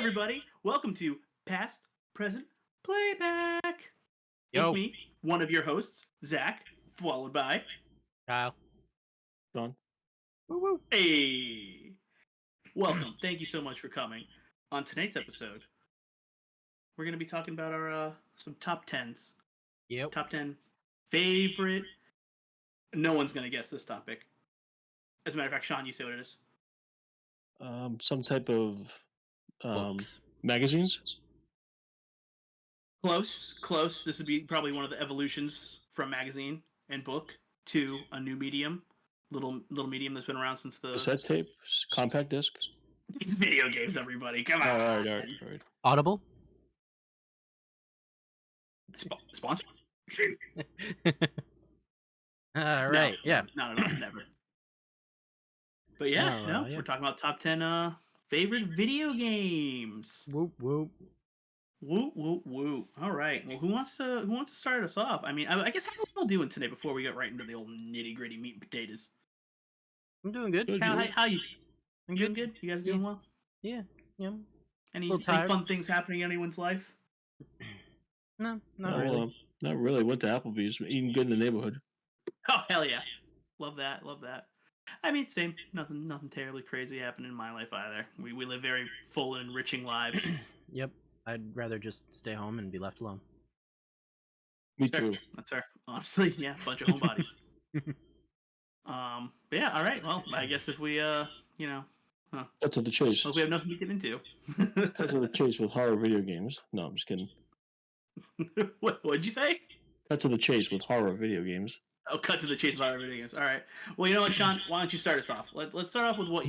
everybody. Welcome to Past, Present, Playback. It's Yo, me, one of your hosts, Zach, followed by Kyle. Done. Woo woo. Hey. Welcome. Thank you so much for coming. On tonight's episode, we're going to be talking about our some top 10s. Yep. Top 10 favorite. No one's going to guess this topic. As a matter of fact, Sean, you say what it is. Some type of Books. magazines. Close. This would be probably one of the evolutions from magazine and book to a new medium. Little medium that's been around since the Cassette tape, compact disc. It's video games, everybody. Come on. All right. Audible. Sponsor? All right. Yeah. No, never. But yeah, yeah. we're talking about top 10 favorite video games. Whoop whoop. Woo. All right. Well, who wants to start us off? I mean, I guess how are we all doing today before we get right into the old nitty gritty meat and potatoes? I'm doing good. Kyle, how you? I'm doing good. You guys doing well? Yeah. Any tired. fun things happening in anyone's life? No, not really. Not really. Went to Applebee's, eating good in the neighborhood. Oh hell yeah, love that. I mean, same. Nothing terribly crazy happened in my life either. We live very full and enriching lives. Yep. I'd rather just stay home and be left alone. Me too. That's fair. Honestly, yeah, bunch of homebodies. But yeah, all right. Well, I guess if we Cut to the chase. hope we have nothing to get into. Cut to the chase with horror video games. No, I'm just kidding. What'd you say? Cut to the chase with horror video games. Oh, cut to the chase of our video games. All right. Well, you know what, Sean? Why don't you start us off? Let's start off with what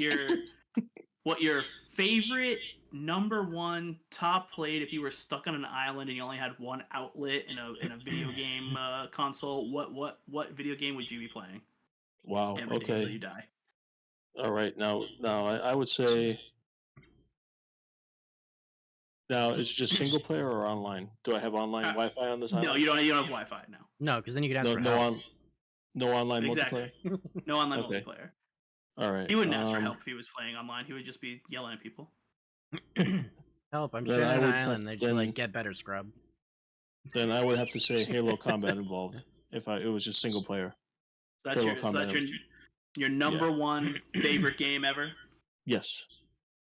your favorite number one top played if you were stuck on an island and you only had one outlet in a video game console. What video game would you be playing? Wow. Every day Okay. until you die. All right. Now, I would say. Now, it's just single player or online? Do I have online Wi-Fi on this island? No, you don't have Wi-Fi. No. No, because then you could ask for help. No online Exactly. multiplayer. No online Okay. multiplayer. All right. He wouldn't ask for help if he was playing online. He would just be yelling at people. Help! I'm Then stranded I on an would island. They just then- like get better, scrub. Then I would have to say Halo Combat involved. If it was just single player. So that's Halo your Combat. your number one favorite game ever. Yes.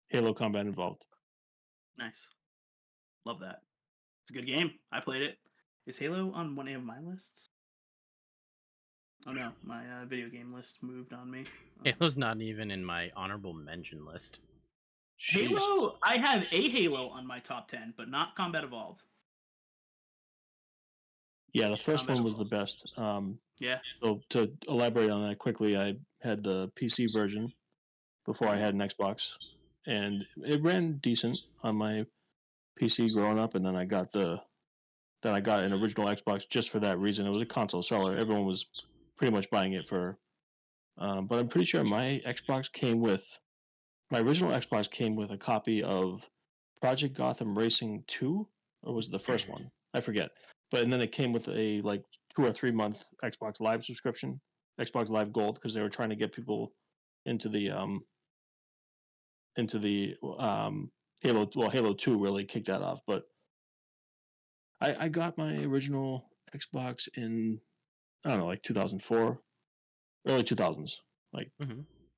Halo Combat involved. Nice. Love that. It's a good game. I played it. Is Halo on one of my lists? Oh no, my video game list moved on me. Halo's not even in my honorable mention list. Jeez. Halo, I have a Halo on my top 10, but not Combat Evolved. Yeah, the first Combat one was the Evolved. best. Yeah. So to elaborate on that quickly, I had the PC version before I had an Xbox, and it ran decent on my PC growing up, and then I got an original Xbox just for that reason. It was a console seller. Everyone was pretty much buying it for. But I'm pretty sure my original Xbox came with a copy of Project Gotham Racing 2, or was it the first one? I forget. And then it came with a 2 or 3 month Xbox Live subscription, Xbox Live Gold, because they were trying to get people into the Halo. Well, Halo 2 really kicked that off, but I got my original Xbox in, I don't know, 2004, early 2000s,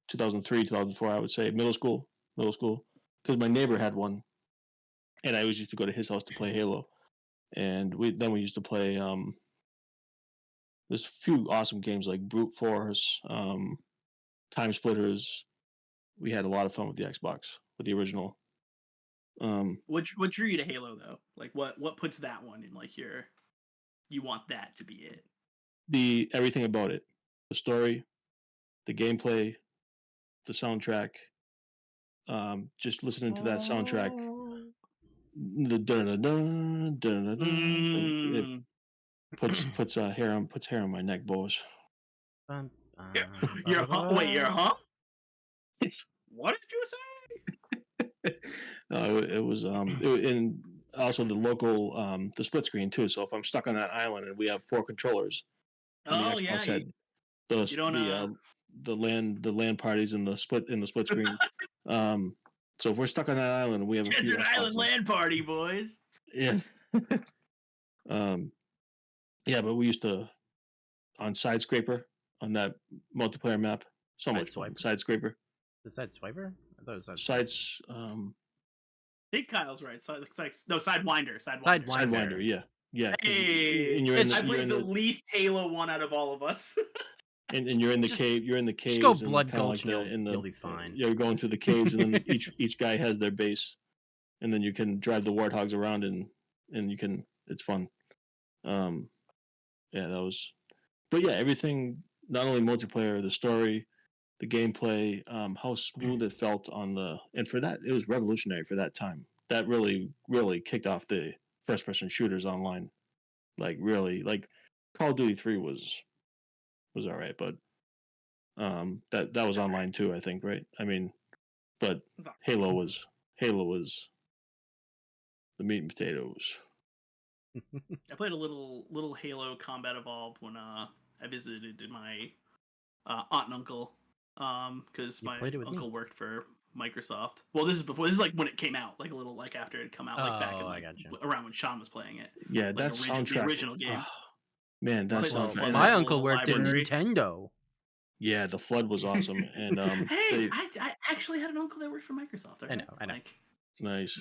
2003, 2004, I would say, middle school, because my neighbor had one, and I always used to go to his house to play Halo, and we used to play. There's a few awesome games like Brute Force, Time Splitters. We had a lot of fun with the Xbox, with the original. What drew you to Halo though? Like what puts that one in you want that to be it? Everything about it, the story, the gameplay, the soundtrack. Just listening to that soundtrack, the it puts hair on my neck, boys. You're huh? What did you say? No, it was and also the local the split screen too. So if I'm stuck on that island and we have 4 controllers, and the Xbox had the LAN parties in the split screen. So if we're stuck on that island, we have a few Desert Island Xboxes. LAN party, boys. Yeah. Yeah, but we used to on Side Scraper on that multiplayer map. So much fun. Side Scraper. The Side Swiper? I thought it was Sides. I think Kyle's right. Sidewinder. Sidewinder. Yeah. Yeah. Hey, and you're I in the, played the least Halo one out of all of us. and you're in the cave. You're in the caves. Just go Blood and Gulch, like and you'll be fine. You're going through the caves, and then each guy has their base, and then you can drive the warthogs around, and you can. It's fun. Yeah, that was. But yeah, everything. Not only multiplayer, the story, the gameplay, how smooth it felt on the, and for that, it was revolutionary for that time. That really, really kicked off the first-person shooters online. Like really, like Call of Duty 3 was all right, but that was online too, I think, right? I mean, but Halo was the meat and potatoes. I played a little Halo Combat Evolved when I visited my aunt and uncle, because my uncle worked for Microsoft. Well, this is like when it came out, like a little like after it had come out, like back in like around when Sean was playing it. Yeah, like that soundtrack. The original game. Oh, man, that's my uncle worked in Nintendo. Yeah, the Flood was awesome, and hey, I actually had an uncle that worked for Microsoft. Okay? I know. Like, nice.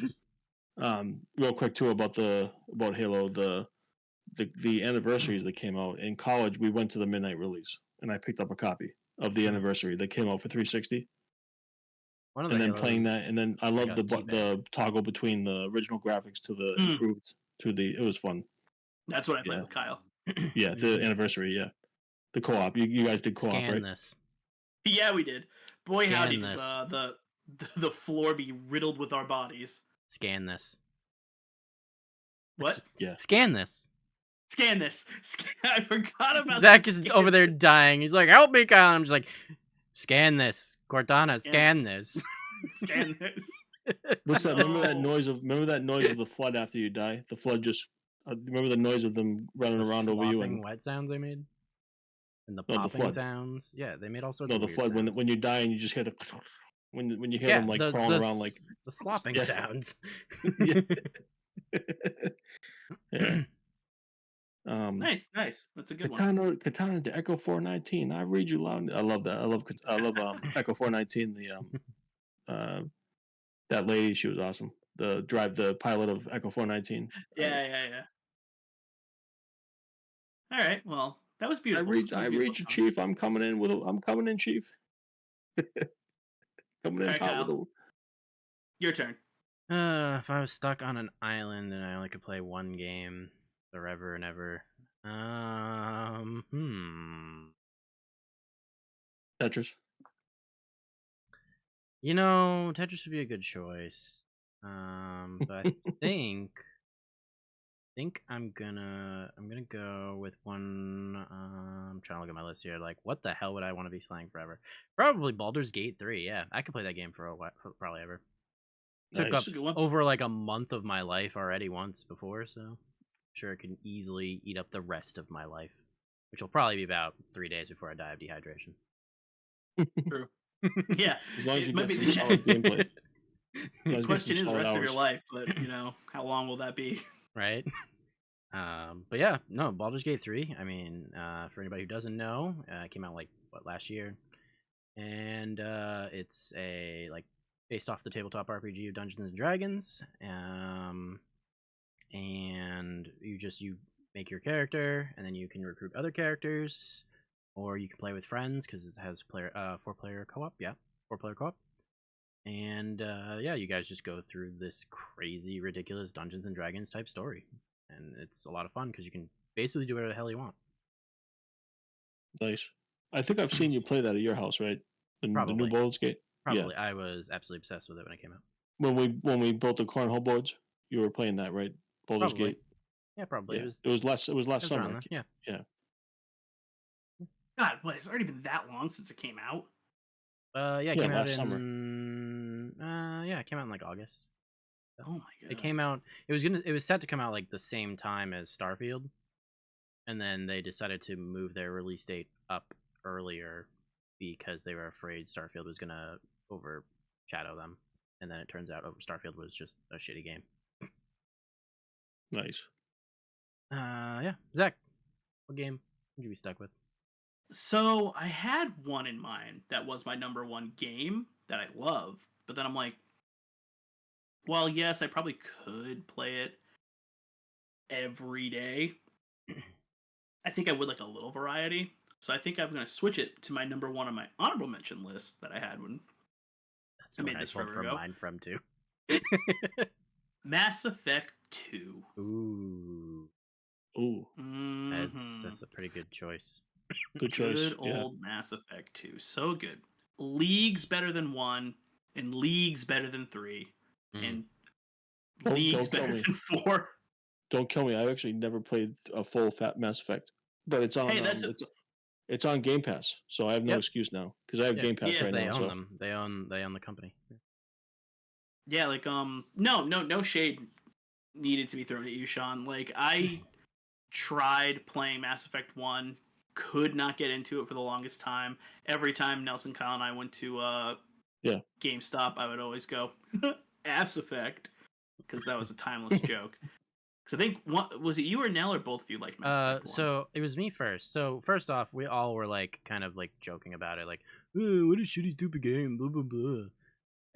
Real quick too about Halo, the anniversaries that came out in college. We went to the midnight release, and I picked up a copy of the anniversary that came out for 360. And then playing that, and then I love the toggle between the original graphics to the improved to the. It was fun. That's what I played with Kyle. Yeah, the anniversary. Yeah, the co-op. You guys did co-op, right? This. Yeah, we did. Boy, howdy did the floor be riddled with our bodies. Scan this. What? Yeah. Scan this. Scan this. I forgot about Zach is over there dying. He's like, help me, Kyle. I'm just like, scan this. Cortana, scan this. Scan this. What's that? Remember that noise of the flood after you die? The flood just remember the noise of them running around over you and wet sounds they made? And the popping sounds. Yeah, they made all sorts of the flood sounds. when you die and you just hear the when you hear them like crawling around like the slopping sounds. Yeah. Nice. That's a good one. Katana to Echo 419. I read you loud. I love that. I love Echo 419. The that lady, she was awesome. The pilot of Echo 419. Yeah. All right. Well, that was beautiful. I read you, Chief. I'm coming in, Chief. Coming in hot with a... Your turn. If I was stuck on an island and I only could play one game forever and ever, Tetris. You know, Tetris would be a good choice. But I think I'm gonna go with one. I'm trying to look at my list here. Like, what the hell would I want to be playing forever? Probably Baldur's Gate 3. Yeah, I could play that game for a while, probably ever. Took up over like a month of my life already once before, so I'm sure it can easily eat up the rest of my life, which will probably be about 3 days before I die of dehydration. True. Yeah. As long as you get some solid gameplay. The question is the rest of your life, but how long will that be? Right. But yeah, no, Baldur's Gate 3. I mean, for anybody who doesn't know, it came out like last year, and it's a based off the tabletop RPG of Dungeons and Dragons. And you make your character, and then you can recruit other characters, or you can play with friends because it has 4-player co-op. Yeah, 4-player co-op. And yeah, you guys just go through this crazy, ridiculous Dungeons and Dragons type story, and it's a lot of fun because you can basically do whatever the hell you want. Nice. I think I've seen you play that at your house, right? The new Baldur's Gate. Probably. Yeah. I was absolutely obsessed with it when it came out. When we built the cornhole boards, you were playing that, right? Baldur's Gate. Yeah, probably. Yeah. It was last summer. Yeah. God, what? It's already been that long since it came out. Yeah, it came out last summer. Yeah, it came out in like August. Oh my god! It came out. It was set to come out like the same time as Starfield, and then they decided to move their release date up earlier because they were afraid Starfield was gonna overshadow them. and then it turns out Starfield was just a shitty game. Nice. Yeah, Zach, what game would you be stuck with? So I had one in mind that was my number one game that I love, but then I'm like, well, yes, I probably could play it every day. I think I would like a little variety. So I think I'm going to switch it to my number one on my honorable mention list that I had when That's I what made I this pulled forever from ago. mine from too. Mass Effect 2. Ooh, Ooh, that's a pretty good choice. good choice. Good old Mass Effect 2. So good. Leagues better than 1, and leagues better than 3, and leagues Don't kill better me. than 4. Don't kill me. I actually never played a full fat Mass Effect, but it's on Hey, that's it's on Game Pass, so I have no Yep. excuse now because I have Yeah, Game Pass yes, right they now. own So them. They own the company. yeah, like no shade needed to be thrown at you, Sean. Like I tried playing Mass Effect 1, could not get into it for the longest time. Every time Nelson, Kyle, and I went to yeah, GameStop, I would always go Mass Effect because that was a timeless joke. Because I think was it you or Nell or both of you liked Mass Effect 1? So it was me first. So first off, we all were like kind of like joking about it, like, "Oh, what a shitty stupid game," blah blah blah.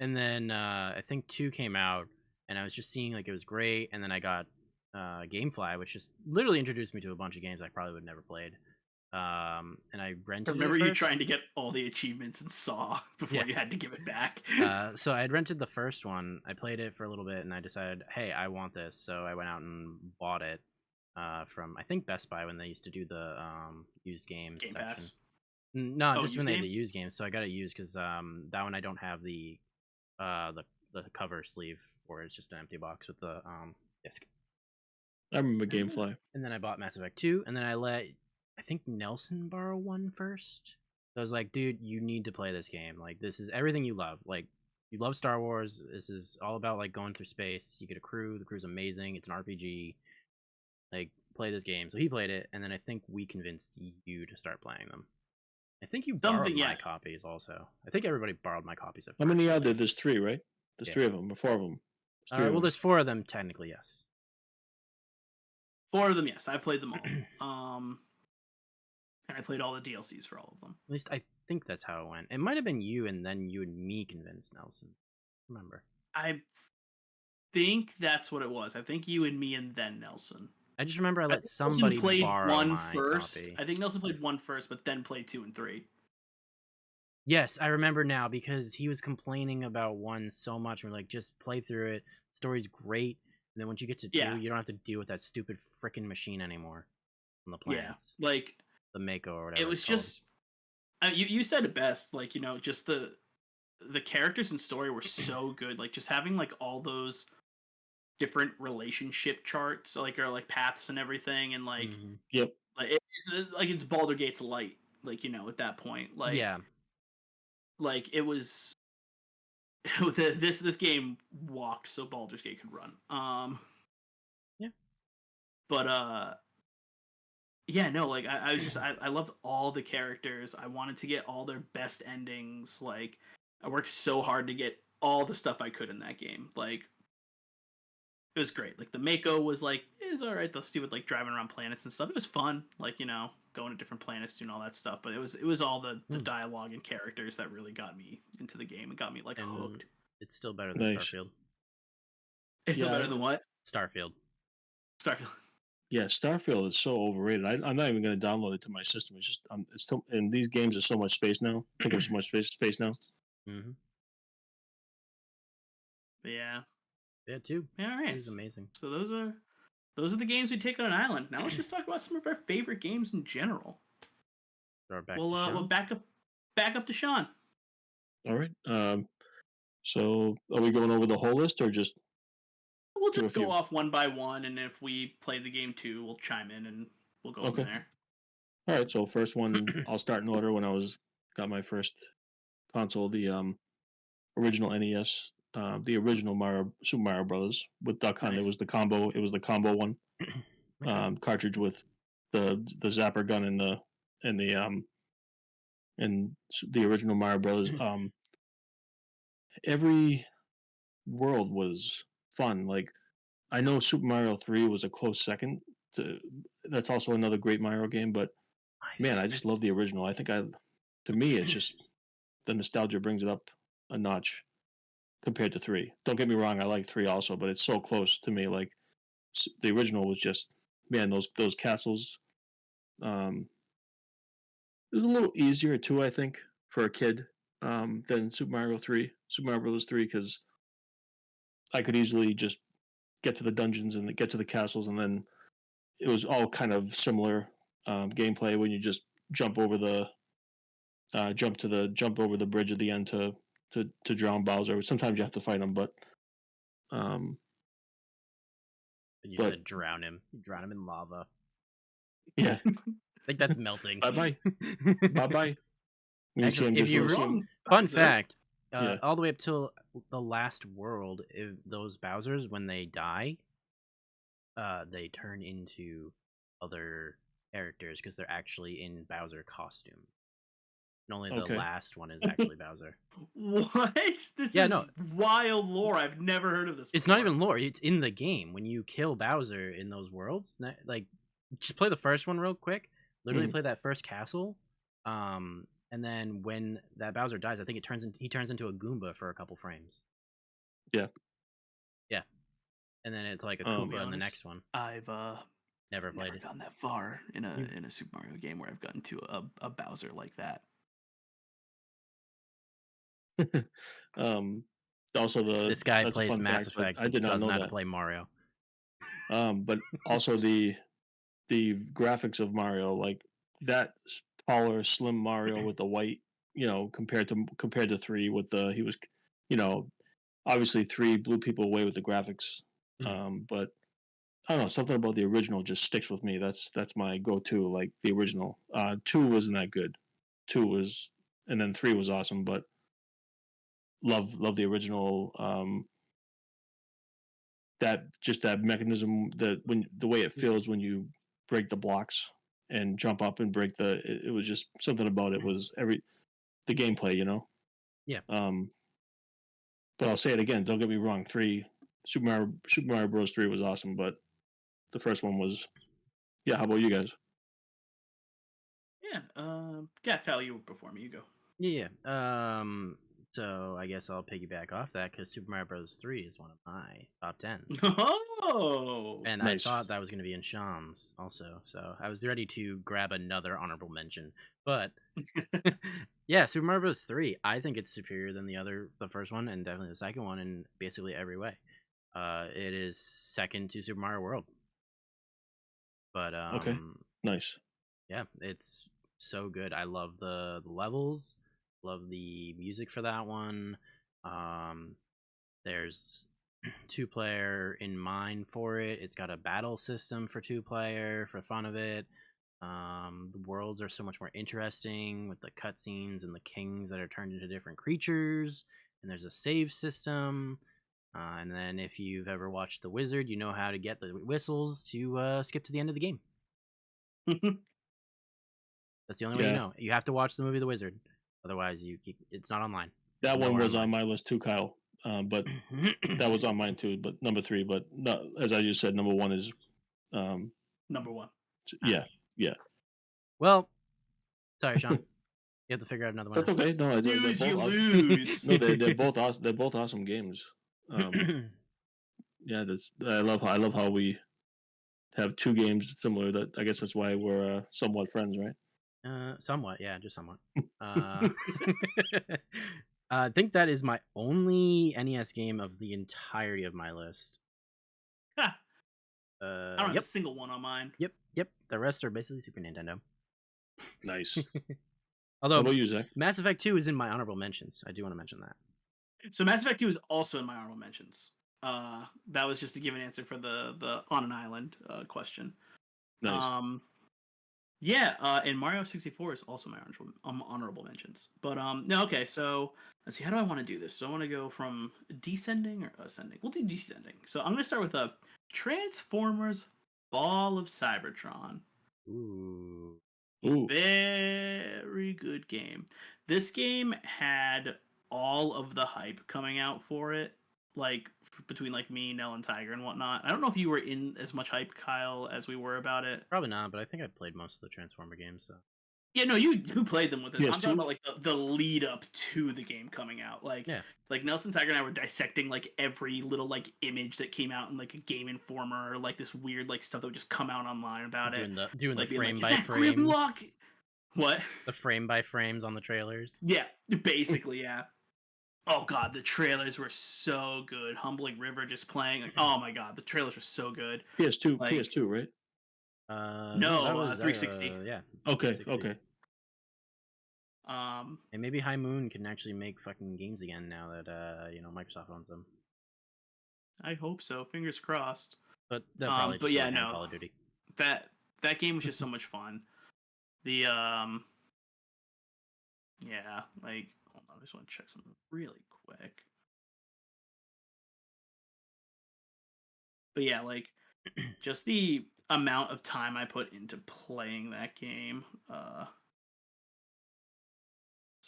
And then I think 2 came out, and I was just seeing like it was great, and then I got GameFly, which just literally introduced me to a bunch of games I probably would never played. And I I rented remember it you first. trying to get all the achievements in Saw before Yeah. you had to give it back. So I had rented the first one. I played it for a little bit, and I decided, hey, I want this. So I went out and bought it from I think Best Buy when they used to do the used games Game section. Pass. No, Oh, just used when they had the games? used games. So I got it used because that one I don't have the cover sleeve, or it's just an empty box with the disc. I remember GameFly. And then I bought Mass Effect 2, and then I think Nelson borrow one first. So I was like, dude, you need to play this game. Like, this is everything you love. Like, you love Star Wars. This is all about like going through space. You get a crew. The crew's amazing. It's an RPG. Like, play this game. So he played it, and then I think we convinced you to start playing them. I think you borrowed Something, my yeah. copies also. I think everybody borrowed my copies at How first. many are there? There's 3, right? There's Yeah. 3 of them, or 4 of them. There's 3 of Well, them. there's 4 of them technically, yes. 4 of them, yes. I've played them all. And I played all the DLCs for all of them. At least I think that's how it went. It might have been you, and then you and me convinced Nelson. Remember? I think that's what it was. I think you and me and then Nelson. I just remember I let Nelson somebody played borrow 1 my first. copy. I think Nelson played 1 first, but then played 2 and 3. Yes, I remember now because he was complaining about 1 so much. We're like, just play through it. The story's great. And then once you get to 2, Yeah. you don't have to deal with that stupid freaking machine anymore on the planets. Yeah, like The Mako or whatever. it was it's called. just you said it best. Like just the characters and story were so good. Like just having like all those different relationship charts, like or like paths and everything, and like Mhm. Yep. like it's Baldur Gates light. Like at that point, like Yeah. like it was this game walked so Baldur's Gate could run. Yeah. But yeah, no, like I was just I loved all the characters. I wanted to get all their best endings. Like I worked so hard to get all the stuff I could in that game. Like it was great. Like the Mako was like it was all right. The stupid like driving around planets and stuff. It was fun. Like going to different planets doing all that stuff. But it was all the dialogue and characters that really got me into the game and got me like hooked. It's still better than Nice. Starfield. It's still better than what? Starfield. Starfield. Yeah, Starfield is so overrated. I'm not even going to download it to my system. It's just it's still, and these games are so much space now. Take up so much space now. Mm-hmm. But yeah. Yeah, too. Yeah, all right. It was amazing. So those are the games we take on an island. Now let's just talk about some of our favorite games in general. We'll back up to Sean. All right. So are we going over the whole list or just? We'll just go off one by one, and if we play the game too, we'll chime in and we'll go from there. All right. So first one, I'll start in order. When I got my first console, the original NES, the original Super Mario Brothers with Duck Hunt. Nice. It was the combo. It was the combo one. Cartridge with the zapper gun and the original Mario Brothers. Every world was fun. Like I know Super Mario 3 was a close second to that's also another great Mario game, but My man, I favorite. just love the original. I think to me it's just the nostalgia brings it up a notch compared to 3. Don't get me wrong, I like 3 also, but it's so close to me. Like the original was just man, those castles. Um, it was a little easier too, I think, for a kid than Super Mario 3, Super Mario Bros. 3, because I could easily just get to the dungeons and get to the castles, and then it was all kind of similar gameplay when you just jump over the jump over the bridge at the end to drown Bowser. Sometimes you have to fight him, um, You but said drown him. Drown him in lava. yeah, I think that's melting. bye bye, bye bye. When you see Actually, him, if just you want to You're see him. wrong, fun Bowser. fact, Yeah. all the way up till the last world, if those Bowsers, when they die, they turn into other characters because they're actually in Bowser costume. And only the Okay. last one is actually Bowser. What? This Yeah, is no. wild lore. I've never heard of this It's before. not even lore. It's in the game. When you kill Bowser in those worlds, like, just play the first one real quick. Literally Mhm. play that first castle. And then when that Bowser dies, I think he turns into a Goomba for a couple frames. Yeah. Yeah. And then it's like a I'll be Koopa in the honest, next one. I've Never never played it. gone that far in You- a Super Mario game where I've gotten to a Bowser like that. um, also This guy that's a plays fun Mass fact, but Effect I but did not doesn't know know how to that. play Mario. But also the graphics of Mario, like that taller, slim Mario with the white, compared to 3 with the he was, you know, obviously 3 blew people away with the graphics. Mhm. But I don't know, something about the original just sticks with me. That's my go-to, like the original. 2 wasn't that good. 2 was, and then 3 was awesome, but love the original. That mechanism, that when the way it feels when you break the blocks and jump up and break it was just something about it was the gameplay. Yeah. Um, but I'll say it again. Don't get me wrong. Super Mario Bros. 3 was awesome, but the first one was. Yeah. How about you guys? Yeah. Yeah, Kyle, you were before me. You go. Yeah. So I guess I'll piggyback off that because Super Mario Bros. 3 is one of my top 10s. Oh. And I Nice. thought that was going to be in Sean's also. So I was ready to grab another honorable mention. But yeah, Super Mario Bros. 3, I think it's superior than the first one, and definitely the second one in basically every way. It is second to Super Mario World. But Okay. Nice. yeah, it's so good. I love the levels, love the music for that one. There's 2-player in mind for it. It's got a battle system for 2-player for fun of it. The worlds are so much more interesting with the cutscenes and the kings that are turned into different creatures. And there's a save system. And then if you've ever watched The Wizard, you know how to get the whistles to skip to the end of the game. That's the only way you Yeah. know. You have to watch the movie The Wizard, otherwise it's not online. That one Nowhere was on online. my list too, Kyle. But that was on mine too. But number 3. But no, as I just said, number 1 is. Um, Number one. yeah. Yeah. Well, sorry, Sean. You have to figure out another That's winner. okay. No, they're Lose, both you awesome. lose. No, they're both awesome. They're both awesome games. Yeah, I love how we have 2 games similar. That I guess that's why we're somewhat friends, right? Somewhat, yeah, just somewhat. Uh, I think that is my only NES game of the entirety of my list. Ha, I don't have a Yep, single one on mine. yep. The rest are basically Super Nintendo. Nice. How Although about you, Zach? Mass Effect 2 is in my honorable mentions. I do want to mention that. So Mass Effect 2 is also in my honorable mentions. That was just to give an answer for the on an island question. Nice. Yeah, and Mario 64 is also my honorable mentions. But no, okay, so let's see, how do I want to do this? Do I want to go from descending or ascending? We'll do descending. So I'm gonna start with a Transformers Ball of Cybertron. Ooh. Ooh. Very good game. This game had all of the hype coming out for it like between like me, Nell, and Tiger and whatnot. I don't know if you were in as much hype, Kyle, as we were about it. Probably not, but I think I played most of the Transformer games. So Yeah, no, you played them with us. I'm talking PS2? about like the lead up to the game coming out. yeah, Like Nelson, Tiger, and I were dissecting like every little like image that came out in like a Game Informer or like this weird like stuff that would just come out online about it. doing the Like being frame like, by is that frames, Grimlock? What? the frame by frames on the trailers. Yeah, basically, yeah. Oh god, the trailers were so good. Humbling River just playing. Like, oh my god, the trailers were so good. PS2, Like, PS2, right? No, no, that was 360. Yeah. Okay, 360. okay. And maybe High Moon can actually make fucking games again now that Microsoft owns them. I hope so. Fingers crossed. But they'll probably But just yeah, do it on no. Call of Duty. That game was just so much fun. The yeah, like hold on, I just want to check something really quick. But yeah, like just the amount of time I put into playing that game. So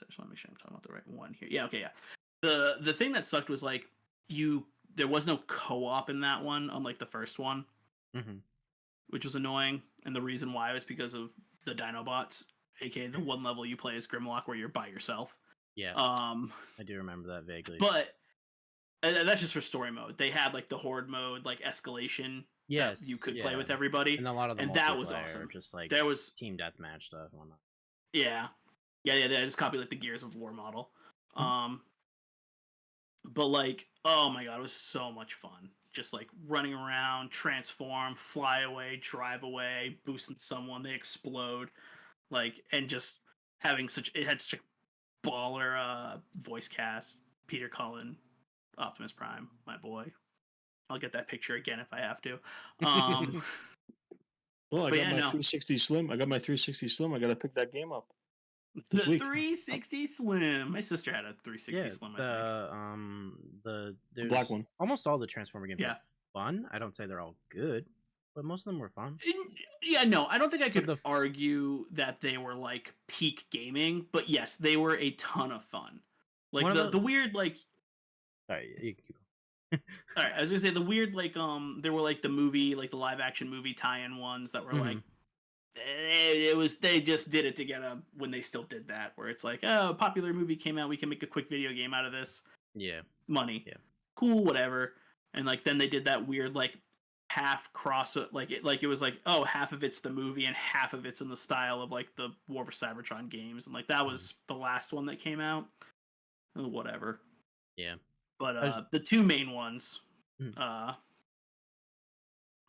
I just want to make sure I'm talking about the right one here. Yeah, okay, yeah. The thing that sucked was like there was no co-op in that one, unlike the first one, Mm-hmm. which was annoying. And the reason why was because of the Dinobots, aka the one level you play as Grimlock where you're by yourself. Yeah. I do remember that vaguely. But that's just for story mode. They had like the horde mode, like escalation. Yes, that you could play with everybody, and a lot of the and that was awesome. just like there was team deathmatch stuff and whatnot. Yeah. They just copied like the Gears of War model. But like, oh my god, it was so much fun. Just like running around, transform, fly away, drive away, boosting someone, they explode, like, and just having it had such a baller voice cast. Peter Cullen, Optimus Prime, my boy. I'll get that picture again if I have to. Well, I But got yeah, my no. 360 Slim. I got my 360 Slim. I got to pick that game up. The This week. 360 Slim. My sister had a 360 Slim. I think. The black one. Almost all the Transformer games Yeah. are fun. I don't say they're all good, but most of them were fun. Yeah, no, I don't think I could argue that they were like peak gaming, but yes, they were a ton of fun. Like the weird like. Sorry, you can keep going. All right, I was gonna say the weird like there were like the movie like the live action movie tie-in ones that were like they just did it to get when they still did that where it's like, oh, a popular movie came out, we can make a quick video game out of this. Yeah. Money. Yeah. Cool, whatever. And like then they did that weird like half cross like it was like, oh, half of it's the movie and half of it's in the style of like the War for Cybertron games, and like that was the last one that came out. Whatever. Yeah. But the two main ones, War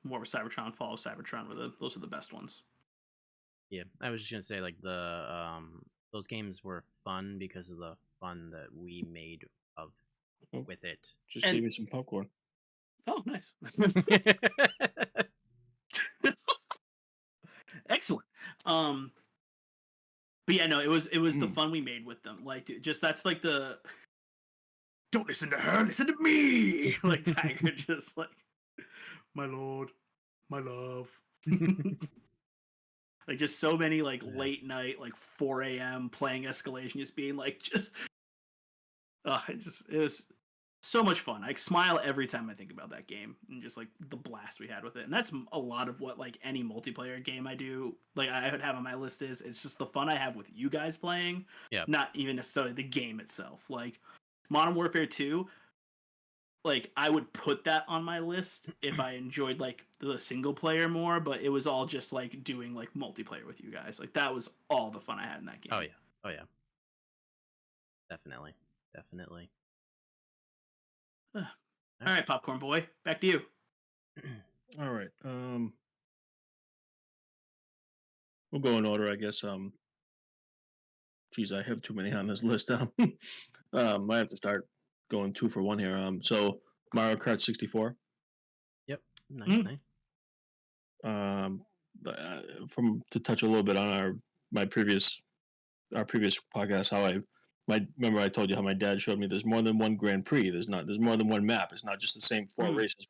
for Cybertron, Fall of Cybertron those are the best ones. Yeah, I was just gonna say like those games were fun because of the fun that we made with it. Just gave me some popcorn. Oh, nice. Excellent. But yeah, no, it was the fun we made with them. Like, just that's like the don't listen to her, listen to me. Like Tiger, just like my lord, my love. Like just so many like late night, like 4 a.m. playing Escalation, just being like it was so much fun. I smile every time I think about that game and just like the blast we had with it. And that's a lot of what like any multiplayer game I do, like I would have on my list is it's just the fun I have with you guys playing. Yeah. Not even necessarily the game itself. Like Modern Warfare 2, like I would put that on my list if I enjoyed like the single player more, but it was all just like doing like multiplayer with you guys. Like that was all the fun I had in that game. Oh yeah. Definitely. All right, Popcorn Boy, back to you. All right. We'll go in order, I guess. Geez, I have too many on this list. I have to start going 2 for 1 here. So Mario Kart 64. Yep. Nice. To touch a little bit on our previous podcast, how remember I told you how my dad showed me there's more than one Grand Prix. There's more than one map. It's not just the same 4 races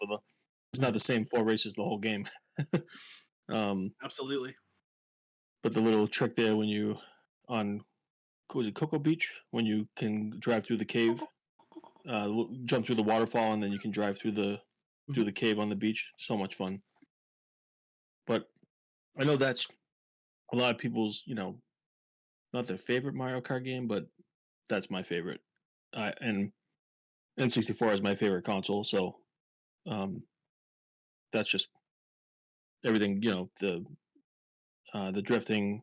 it's not the same 4 races the whole game. Absolutely. But the little trick there when you was it Cocoa Beach when you can drive through the cave jump through the waterfall, and then you can drive through the cave on the beach. So much fun. But I know that's a lot of people's, not their favorite Mario Kart game, but that's my favorite. And N64 is my favorite console, so um, that's just everything. The drifting.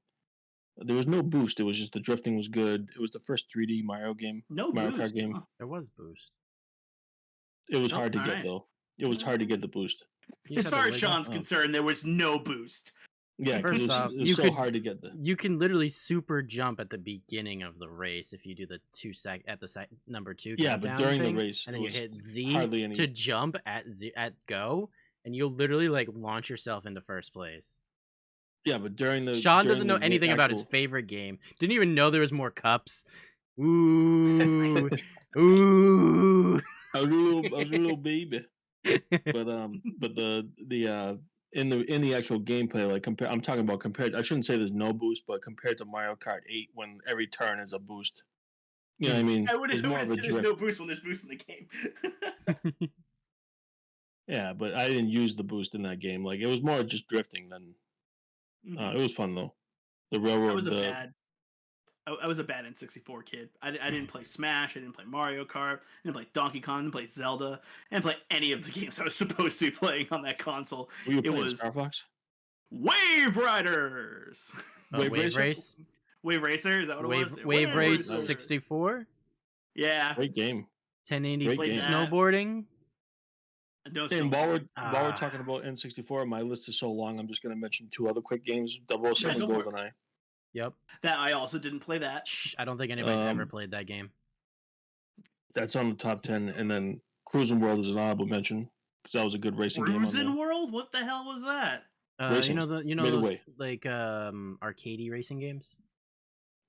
There was no boost. It was just the drifting was good. It was the first 3D No Mario Kart boost. game. Huh. There was boost. It was Nope, hard to get alright. though. It was hard to get the boost. You As just had far to as wiggle. Sean's concerned, there was no boost. Yeah, because First off, it was so hard to get the. You can literally super jump at the beginning of the race if you do the number 2 Yeah, but countdown during the thing, race, and it then you was hit Z hardly any. to jump at go, and you'll literally like launch yourself into first place. Yeah, but during the Sean during doesn't know the anything about his actual- favorite game. Didn't even know there was more cups. Ooh, ooh. I was a little baby. But in the actual gameplay, like I'm talking about compared. I shouldn't say there's no boost, but compared to Mario Kart 8, when every turn is a boost, you know what I mean? I would There's have more of a said there's drift. no boost when there's boost in the game. Yeah, but I didn't use the boost in that game. Like it was more just drifting than. It was fun though. The I railroad, was a bad. I was a bad N64 kid. I didn't play Smash. I didn't play Mario Kart. I didn't play Donkey Kong. I didn't play Zelda. I didn't play any of the games I was supposed to be playing on that console. Were you It playing was Star Fox? Wave Riders. Wave Wave Racer? Race. Wave Racer, is that what it was? Wave Race Racer. 64. Yeah. Great game. 1080p Great game. snowboarding. No And while we're snowboarding. talking about N64, my list is so long. I'm just going to mention two other quick games: 007 go for it. GoldenEye. Yep. That I also didn't play that. I don't think anybody's ever played that game. That's on the top 10, and then Cruising World is an honorable mention because that was a good racing game on Cruisin' there. World? What the hell was that? Racing. You know Midway. those like arcadey racing games.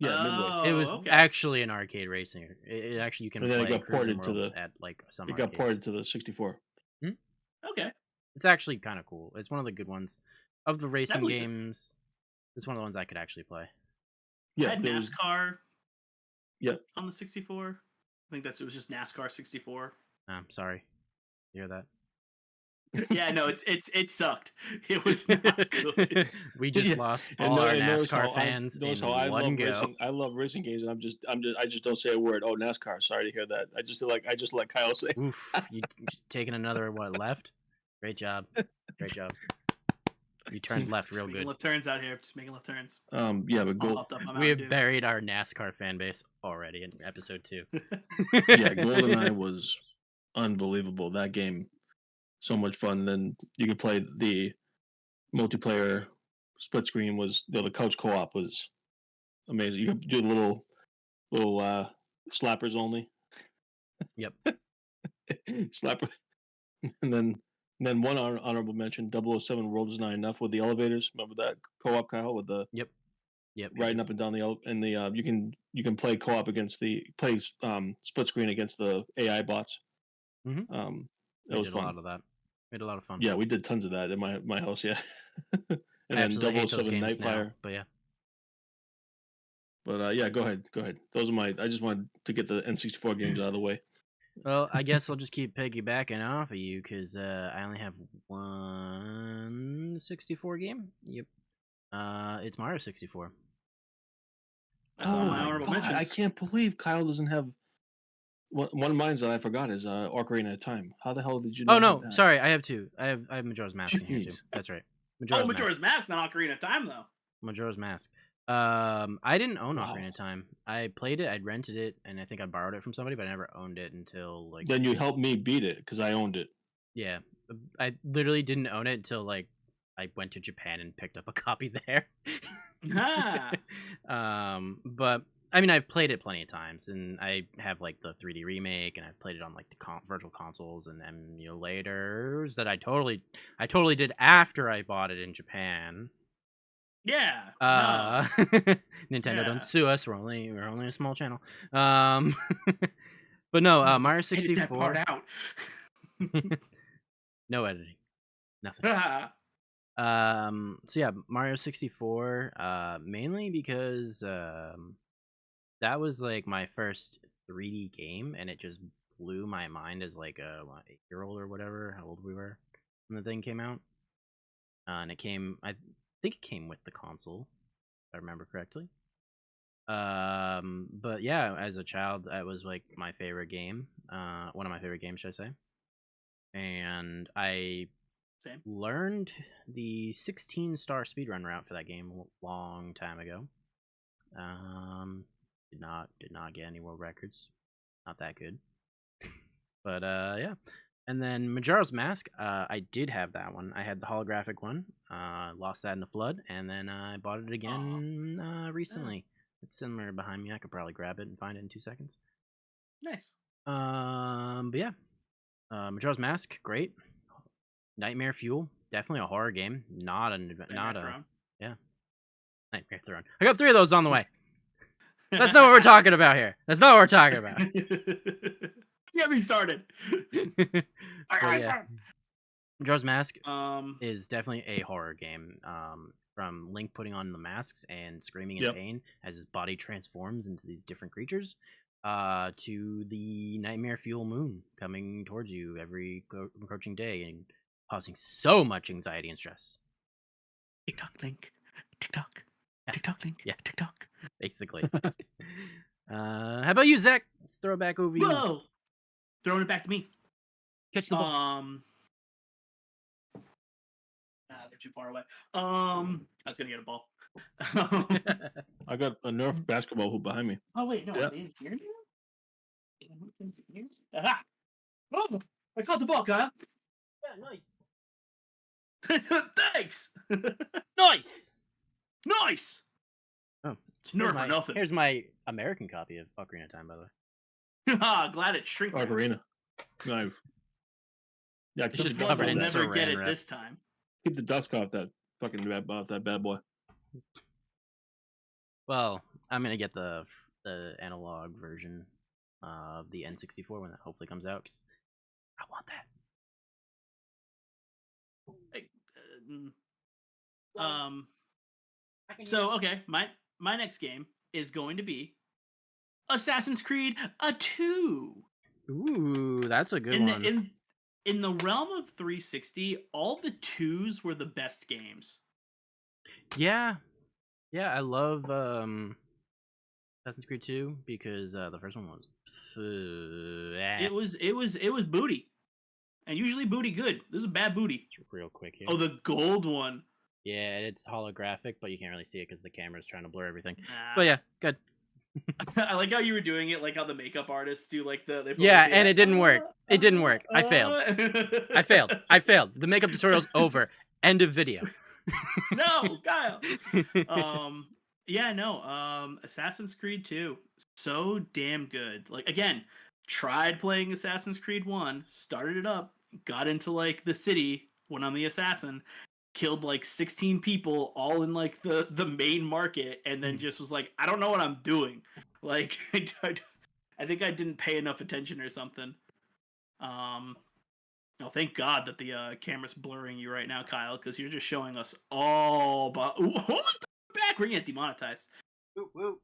Yeah, Midway. It was okay. actually an arcade racing. It actually you can And then play it got Cruising ported to World the. at like some. It got arcades. ported to the 64. Okay. It's actually kind of cool. It's one of the good ones of the racing believe it. games. It's one of the ones I could actually play. I Yeah, had there was. NASCAR Yep. on the 64. I think it was just NASCAR 64. I'm sorry. You hear that? Yeah, no, it sucked. It was not good. We just Yeah, lost and all no- our and notice NASCAR how fans notice in how I one love go. racing. I love racing games, and I just don't say a word. Oh, NASCAR. Sorry to hear that. I just let Kyle say. Oof, you taking another left? Great job. Great job. You turned left real Making good. left turns out here. Just making left turns. Yeah, but All hopped up on We Mountain have Dew. buried our NASCAR fan base already in episode 2. yeah, GoldenEye was unbelievable. That game, so much fun. Then you could play the multiplayer split screen. Was the couch co-op was amazing. You could do little slappers only. Yep. Slapper, and then one honorable mention: 007 World Is Not Enough with the elevators. Remember that co-op, Kyle, with the Yep. riding up and down you can play co-op against split screen against the AI bots. Mhm. That We was did fun. a lot of that. We had a lot of fun. Yeah, we did tons of that in my house. Yeah, and I then absolutely hate those 007 games now, Nightfire. but yeah. But yeah, go ahead. Those are I just wanted to get the N64 games out of the way. Well, I guess I'll just keep piggybacking off of you because I only have one 64 game. Yep. It's Mario 64. That's all my honorable God, mentions. I can't believe Kyle doesn't have one of mine that I forgot is Ocarina of Time. How the hell did you? Oh not no, have that? sorry, I have two. I have Majora's Mask in here too. Jeez. That's right. Majora's Mask, not Ocarina of Time though. Majora's Mask. I didn't own Wow. Ocarina of Time. I played it, I'd rented it, and I think I borrowed it from somebody, but I never owned it until like. Then you helped me beat it because I owned it. Yeah, I literally didn't own it until like I went to Japan and picked up a copy there. But I mean, I've played it plenty of times, and I have like the 3D remake, and I've played it on like the virtual consoles and emulators that I totally did after I bought it in Japan. Yeah. Nintendo Yeah. don't sue us. We're only a small channel. But no, Mario 64. Edit that part out. No editing. Nothing. So yeah, Mario 64, mainly because that was like my first 3D game, and it just blew my mind as like a 8-year-old or whatever, how old we were when the thing came out. And it came, I think it came with the console, if I remember correctly. But yeah, as a child, that was like my favorite game. One of my favorite games, should I say? And I Same. learned the 16-star speedrun route for that game a long time ago. Did not get any world records. Not that good. But yeah. And then Majora's Mask, I did have that one. I had the holographic one. Lost that in the flood, and then I bought it again recently. It's somewhere behind me. I could probably grab it and find it in 2 seconds. Nice. But yeah, Majora's Mask, great. Nightmare Fuel, definitely a horror game. Not a yeah. Nightmare Throne. I got 3 of those on the way. That's not what we're talking about here. That's not what we're talking about. Get me started. Yeah. Majora's Mask is definitely a horror game. From Link putting on the masks and screaming in pain as his body transforms into these different creatures, to the Nightmare Fuel moon coming towards you every approaching day and causing so much anxiety and stress. TikTok Link. TikTok. TikTok Link. Yeah. TikTok. Basically. How about you, Zach? Let's throw it back over you. Whoa! Throwing it back to me. Catch the ball. They're too far away. I was gonna get a ball. I got a Nerf basketball hoop behind me. Oh wait, no, Yeah. they didn't hear me. Aha! Oh, I caught the ball, Kyle. Yeah, nice. Thanks. Nice. Nice. Oh, it's Nerf or nothing. Here's my American copy of Ocarina of Time, by the way. Glad it's shrinking. Ocarina. Nice. Yeah, It's just We'll covered in never saran get it wrap. this time. Keep the dust off that fucking that bad boy. Well, I'm gonna get the analog version of the N64 when that hopefully comes out, because I want that. So okay, my next game is going to be Assassin's Creed 2. Ooh, that's a good one. In the realm of 360, all the 2s were the best games. Yeah, I love Assassin's Creed 2 because the first one was. It was booty, and usually booty good. This is a bad booty. Real quick here. Oh, the gold one. Yeah, it's holographic, but you can't really see it because the camera's trying to blur everything. Nah. But yeah, good. I like how you were doing it, like how the makeup artists do, like the. Yeah, and it didn't work. It didn't work. I failed. I failed. The makeup tutorial's over. End of video. No, Kyle. Yeah, no. Assassin's Creed 2, so damn good. Like, again, tried playing Assassin's Creed 1, started it up, got into like the city when I'm the assassin, killed like 16 people all in like the main market, and then just was like, I don't know what I'm doing. Like, I think I didn't pay enough attention or something. No, thank God that the camera's blurring you right now, Kyle, because you're just showing us all. Hold back, we're gonna get demonetized. Woo, woo.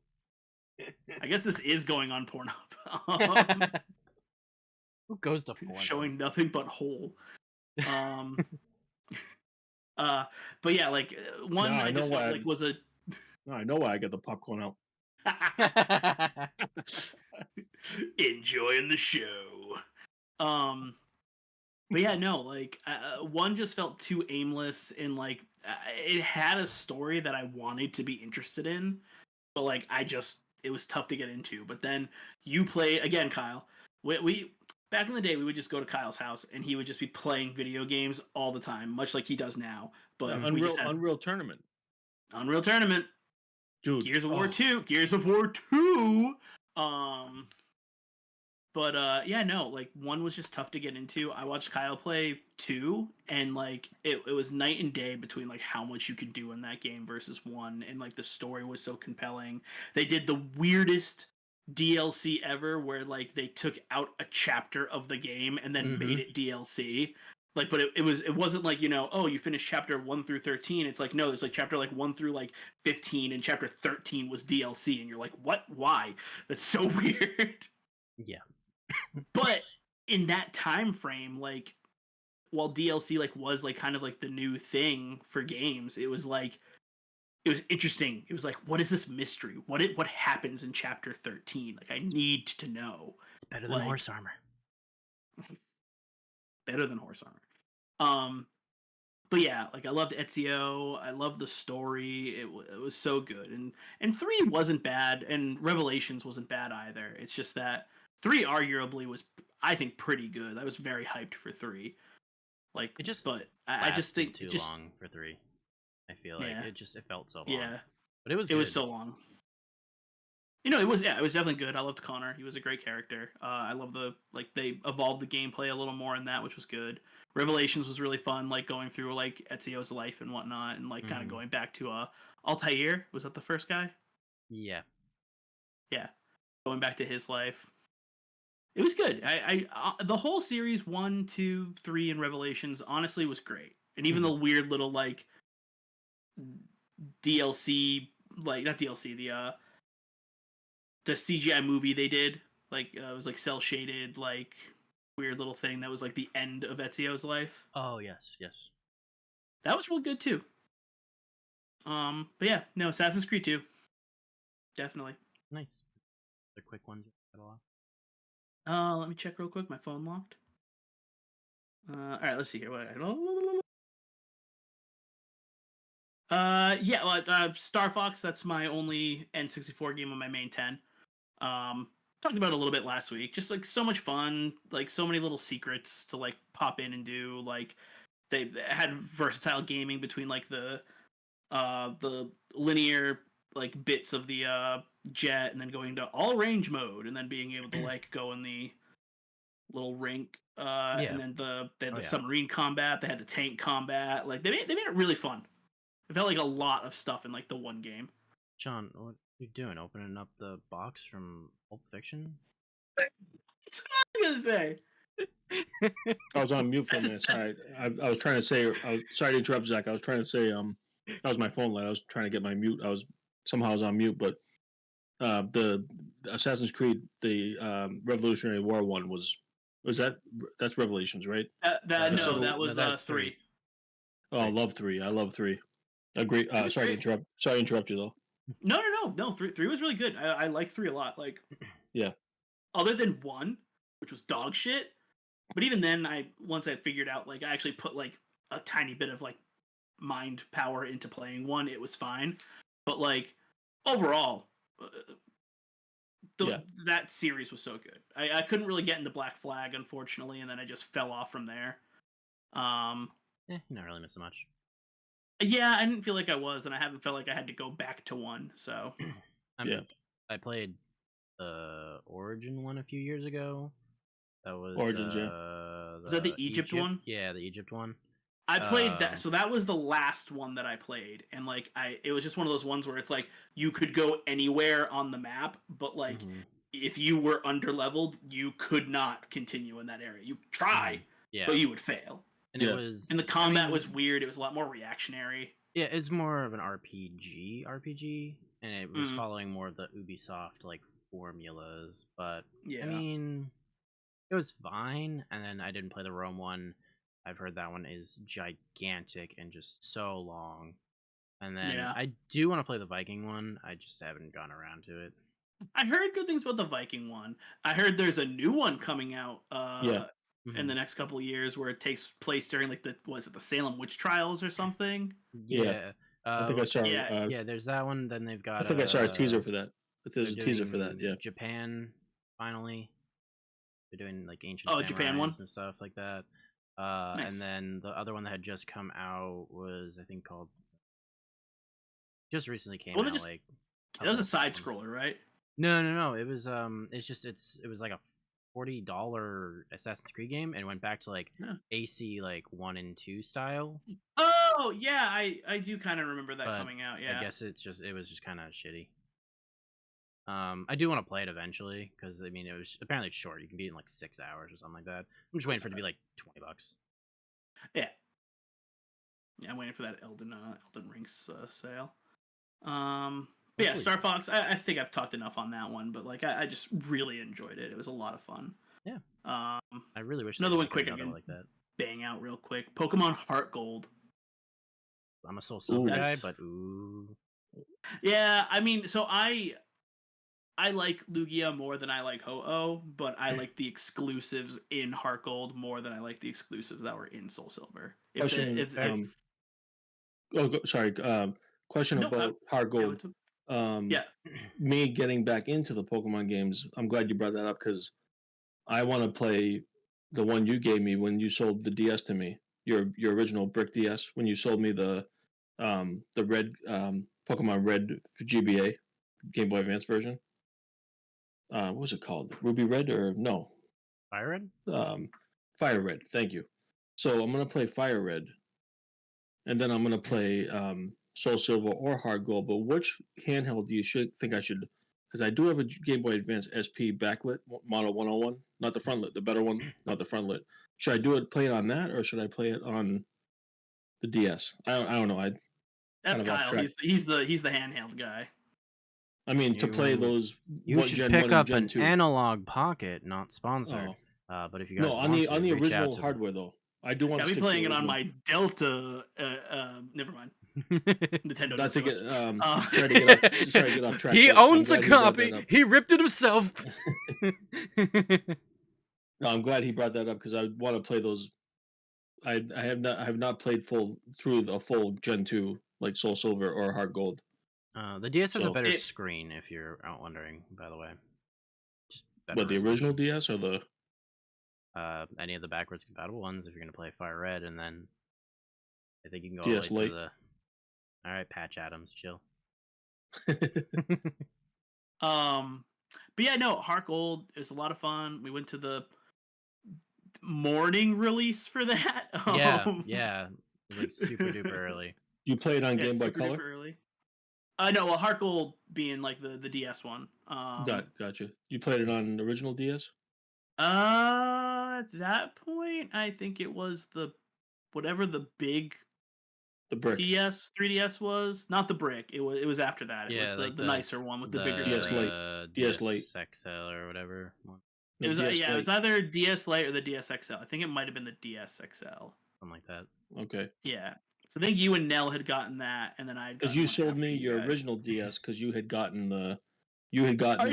I guess this is going on Pornhub. Who goes to porn? Showing nothing but hole. But yeah, like one I just felt like was a. No, I know why I get the popcorn out. Enjoying the show. But yeah, no, like one just felt too aimless, and like it had a story that I wanted to be interested in, but like it was tough to get into. But then you play again, Kyle. We back in the day, we would just go to Kyle's house, and he would just be playing video games all the time, much like he does now. But Unreal Tournament. Unreal Tournament. Dude. Gears of War 2. Gears of War 2. But yeah, no, like one was just tough to get into. I watched Kyle play 2, and like it was night and day between like how much you could do in that game versus 1, and like the story was so compelling. They did the weirdest DLC ever where like they took out a chapter of the game and then made it DLC. Like, but it wasn't like, you know, oh, you finished chapter 1 through 13. It's like, no, there's like chapter like 1 through like 15, and chapter 13 was DLC, and you're like, what? Why? That's so weird. Yeah. But in that time frame, like while DLC like was like kind of like the new thing for games, it was like it was interesting. It was like, what is this mystery? What happens in chapter 13? Like I need to know. It's better than Like horse armor. better than horse armor. But yeah, like I loved Ezio. I loved the story. It was so good, and 3 wasn't bad, and Revelations wasn't bad either. It's just that 3 arguably was, I think, pretty good. I was very hyped for 3. Like, It just but I just think too it just long for 3. I feel like yeah it felt so long, yeah but it was it good. was so long. You know, it was definitely good. I loved Connor. He was a great character. I love they evolved the gameplay a little more in that, which was good. Revelations was really fun, like going through like Ezio's life and whatnot, and like kind of going back to Altair. Was that the first guy? Yeah. Yeah, going back to his life. It was good. The whole series 1, 2, 3, and Revelations honestly was great, and even the weird little like DLC, like not DLC, the CGI movie they did, like it was like cell shaded, like weird little thing that was like the end of Ezio's life. Oh yes, yes. That was real good too. But yeah, no, Assassin's Creed 2, definitely. Nice. The quick ones. Let me check real quick. My phone locked. All right, let's see here. Yeah, well, Star Fox. That's my only N64 game on my main 10. Talked about it a little bit last week. Just like so much fun, like so many little secrets to like pop in and do. Like they had versatile gaming between like the linear like bits of the jet, and then going to all range mode, and then being able to like go in the little rink. And then they had the submarine combat. They had the tank combat. Like they made it really fun. It felt like a lot of stuff in like the one game. John, what are you doing? Opening up the box from Pulp Fiction? That's what I'm gonna say. I was on mute for a minute. Sorry, I was trying to say. Sorry to interrupt, Zach. I was trying to say. That was my phone light. I was trying to get my mute. I was on mute, but the Assassin's Creed, the Revolutionary War one was that's Revelations, right? That was 3. Oh, I love 3. I love 3. Agree. Sorry to interrupt. Sorry to interrupt you though. No. 3 was really good. I like 3 a lot. Like, yeah. Other than 1, which was dog shit. But even then, once I figured out, like, I actually put like a tiny bit of like mind power into playing 1. It was fine. But like overall, that series was so good. I couldn't really get into Black Flag, unfortunately, and then I just fell off from there. You're not really missing much. Yeah, I didn't feel like I was, and I haven't felt like I had to go back to 1. So I played the Origin one a few years ago. That was Origins, was that the Egypt one? Yeah, the Egypt one. I played that, so that was the last one that I played, and like it was just one of those ones where it's like you could go anywhere on the map, but like if you were underleveled, you could not continue in that area. You try, but you would fail. And it was, and the combat was weird. It was a lot more reactionary. Yeah, it's more of an RPG, and it was following more of the Ubisoft like formulas. But I mean, it was fine. And then I didn't play the Rome one. I've heard that one is gigantic and just so long. And then I do want to play the Viking one. I just haven't gone around to it. I heard good things about the Viking one. I heard there's a new one coming out in the next couple of years where it takes place during like the Salem witch trials or something. Yeah. I think I saw. Yeah, there's that one. Then they've got. I think I saw a teaser for that. There's a teaser for that. Yeah. Japan, finally. They're doing like ancient Japan one and stuff like that. Nice. And then the other one that had just come out was, I think, called. Just recently came out. Like that was a side scroller, right? No. It was it was like a $40 Assassin's Creed game, and went back to like AC like 1 and 2 style. Oh yeah, I do kind of remember that coming out. Yeah, I guess it was just kind of shitty. I do want to play it eventually because I mean it was apparently short. You can beat it in like 6 hours or something like that. I'm just waiting for it to be like $20. Yeah, I'm waiting for that Elden Ring sale. But yeah, Star Fox. I think I've talked enough on that one, but like I just really enjoyed it. It was a lot of fun. Yeah. Um, I really wish another they'd one make quick I another can like that. bang out real quick. Pokemon Heart Gold. I'm a Soul Silver guy, That's but ooh. yeah. I mean, so I like Lugia more than I like Ho-Oh, but I like the exclusives in Heart Gold more than I like the exclusives that were in Soul Silver. If the Question. if Sorry. Question no, about Heart yeah, Gold. Um, yeah, Me getting back into the Pokemon games. I'm glad you brought that up because I want to play the one you gave me when you sold the DS to me. Your original brick DS when you sold me the red Pokemon Red for GBA Game Boy Advance version. What was it called? Ruby Red or no? Fire Red? Um, Fire Red. Thank you. So I'm gonna play Fire Red, and then I'm gonna play Soul Silver or Hard Gold. But which handheld do you should think I should? Because I do have a Game Boy Advance SP backlit model 101, not the frontlit, the better one, not the frontlit. Should I play it on that, or should I play it on the DS? I don't know. I kind that's of off Kyle. track. He's the handheld guy. I mean, to play You those you what should Gen 1 pick and up Gen an 2. analog pocket, not sponsored. Oh But if you no, guys want on to, the reach out original to the hardware though. I do want I'll to be stick to playing the it on original. my Delta. Never mind. Nintendo Not does to to get us. sorry to get off track, He but I'm owns a glad you brought that copy. up. He ripped it himself. No, I'm glad he brought that up because I want to play those. I have not played full through the full Gen 2 like Soul Silver or Heart Gold. The DS has a So, better it, screen, if you're out wondering. By the way, just better but the original resolution. DS or the Any of the backwards compatible ones, if you're gonna play Fire Red, and then I think you can go all the way DS to Lite? the. All right, Patch Adams, chill. um, but yeah, no, Heart Gold is a lot of fun. We went to the morning release for that. Yeah, yeah, it's like super duper early. You played on Yeah, Game Boy super duper Color? early. No, well, Heart Gold being like the DS one. Gotcha. You played it on the original DS? At that point, I think it was the whatever the big The brick. DS 3DS was. Not the brick. It was after that. It was Yeah, the like the nicer one with the bigger DS screen. Lite. the DS Lite. DS XL or whatever. It No, was DS yeah, it was Lite. either DS Lite or the DS XL. I think it might have been the DS XL. Something like that. Okay. Yeah. So I think you and Nell had gotten that, and then I had Because gotten you one sold after me you your guys. original DS because you had gotten I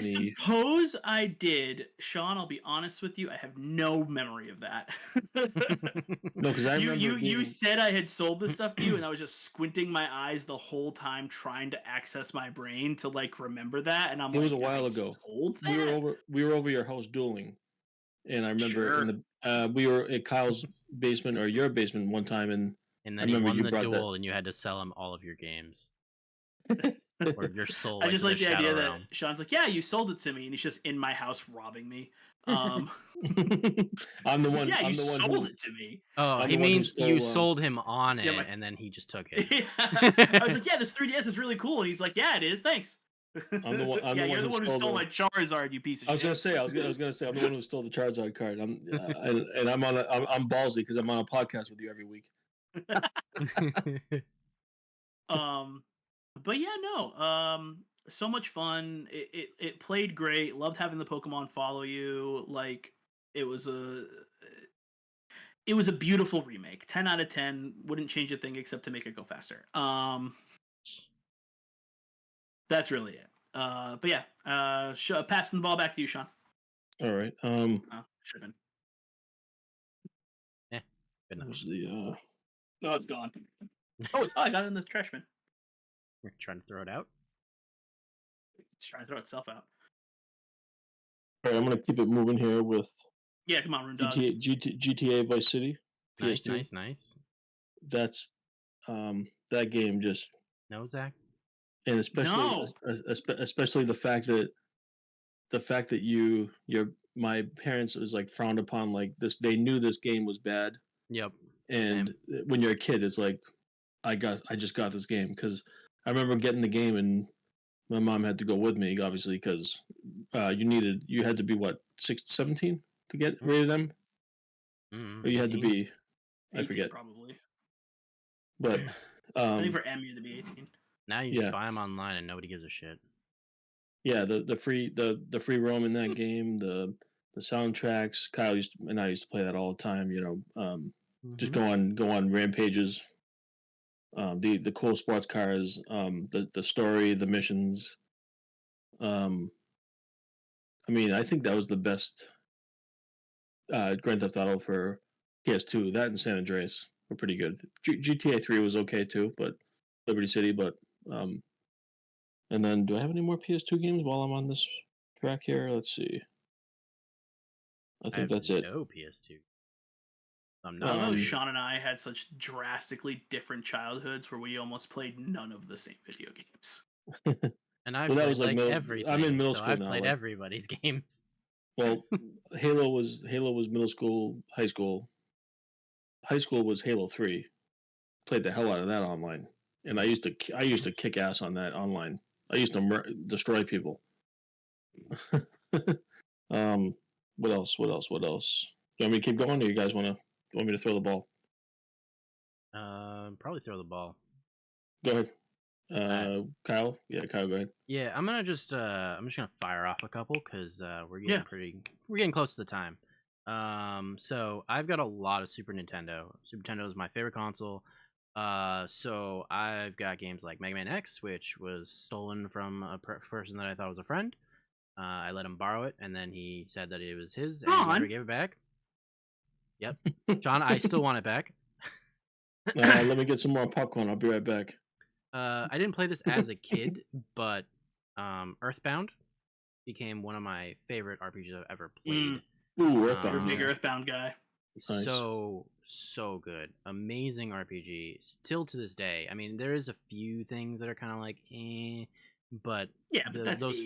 the suppose I did. Sean, I'll be honest with you, I have no memory of that. no, because I you remember you it you being said I had sold this stuff to you, and I was just squinting my eyes the whole time trying to access my brain to like remember that, and I'm it was a like, while I ago. sold that? We were over your house dueling, and I remember in Sure. the we were at Kyle's basement or your basement one time, and And I then he remember won you the brought that. duel, and you had to sell him all of your games, or your soul, I like just to the like the Shadow idea that Realm. Sean's like, yeah, you sold it to me, and he's just in my house robbing me. Um, I'm the one. yeah, you I'm the one sold who. it to me. Oh, I'm he the one who means you stole. sold him on Yeah, it, and then he just took it. yeah. I was like, yeah, this 3DS is really cool, and he's like, yeah, it is. Thanks. I'm the one. I'm Yeah, the one you're the who one who stole stole the. my Charizard, you piece of I was gonna shit. say. I was gonna say. I'm the one who stole the Charizard card. And I'm on. I'm ballsy because I'm on a podcast with you every week. um, but yeah, no. So much fun. It played great. Loved having the Pokemon follow you. Like it was a beautiful remake. 10 out of 10. Wouldn't change a thing except to make it go faster. That's really it. But yeah. Passing the ball back to you, Sean. All right. Should have been. Yeah, good enough. Was the Oh, it's gone. Oh, I got it in the trash bin. You're trying to throw it out. It's trying to throw itself out. All right, I'm gonna keep it moving here with Yeah, come on, Rune Dog. GTA Vice City, Nice, PS2. nice. That's that game just, No, Zach. and especially No. especially the fact that my parents was like frowned upon like this. They knew this game was bad, Yep. and when you're a kid, it's like I just got this game because I remember getting the game and my mom had to go with me obviously because you had to be what 17 to get rated M, or you had to 18? be I 18 forget, probably. but I think for M you had to be 18. Now you just yeah buy them online and nobody gives a shit. yeah the free roam in that game, the soundtracks. Kyle and I used to play that all the time. Just Mhm. go on rampages. The cool sports cars. The story, the missions. Um, I mean, I think that was the best Grand Theft Auto for PS2. That and San Andreas were pretty good. GTA 3 was okay too, but Liberty City. But um, and then do I have any more PS2 games while I'm on this track here? Let's see. I I think have that's it. no PS2. I'm I not love how Um, PS2. Sean and I had such drastically different childhoods where we almost played none of the same video games. And I've well, that played was like like middle. I'm in everything, middle so school I've now. played Like, everybody's games. well, Halo was middle school, high school. High school was Halo 3. Played the hell out of that online, and Mhm. I used to kick ass on that online. I used to destroy people. um, what else? What else? What else? You want me to keep going, or you guys want me to throw the ball? Probably throw the ball. Go ahead. Alright. Kyle. Yeah, Kyle. Go ahead. Yeah, I'm just gonna fire off a couple because Yeah. we're getting close to the time. So I've got a lot of Super Nintendo. Super Nintendo is my favorite console. So I've got games like Mega Man X, which was stolen from a person that I thought was a friend. I let him borrow it, and then he said that it was his, and he never Sean, gave it back. Yep, John, I still want it back. Let me get some more popcorn. I'll be right back. I didn't play this as a kid, but Earthbound became one of my favorite RPGs I've ever played. Ooh, you're a Earthbound. big Yeah, Earthbound guy. nice. So good, amazing RPG. Still to this day, I mean, there is a few things that are kind of like, but Yeah, but that's age.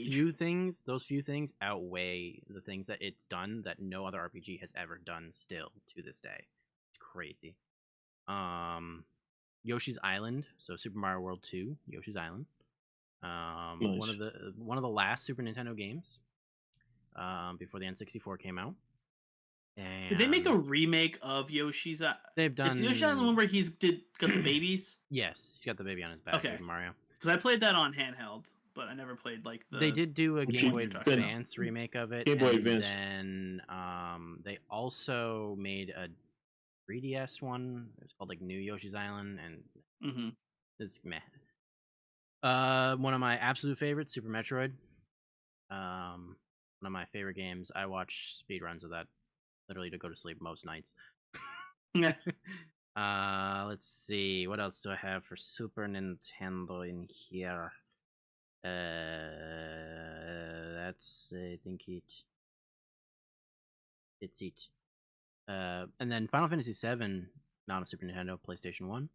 those few things outweigh the things that it's done that no other RPG has ever done. Still to this day, it's crazy. Um, Yoshi's Island, so Super Mario World 2, Yoshi's Island. Nice. One of the last Super Nintendo games before the N64 came out, Did they make a and remake of Yoshi's? they've Is Yoshi's Island the one done. where got the babies? Yes, he's got the baby on his back, Okay, Baby Mario. because I played that on handheld, but I never played like They the did do a Game one Boy you're talking about. Advance remake of it, Game Boy and Advance. then they also made a 3DS one. It's called like New Yoshi's Island, and Mm-hmm. it's meh. One of my absolute favorites, Super Metroid. One of my favorite games. I watch speedruns of that literally to go to sleep most nights. Yeah. Let's see. What else do I have for Super Nintendo in here? That's I think it's it. And then Final Fantasy VII, not a Super Nintendo, PlayStation 1.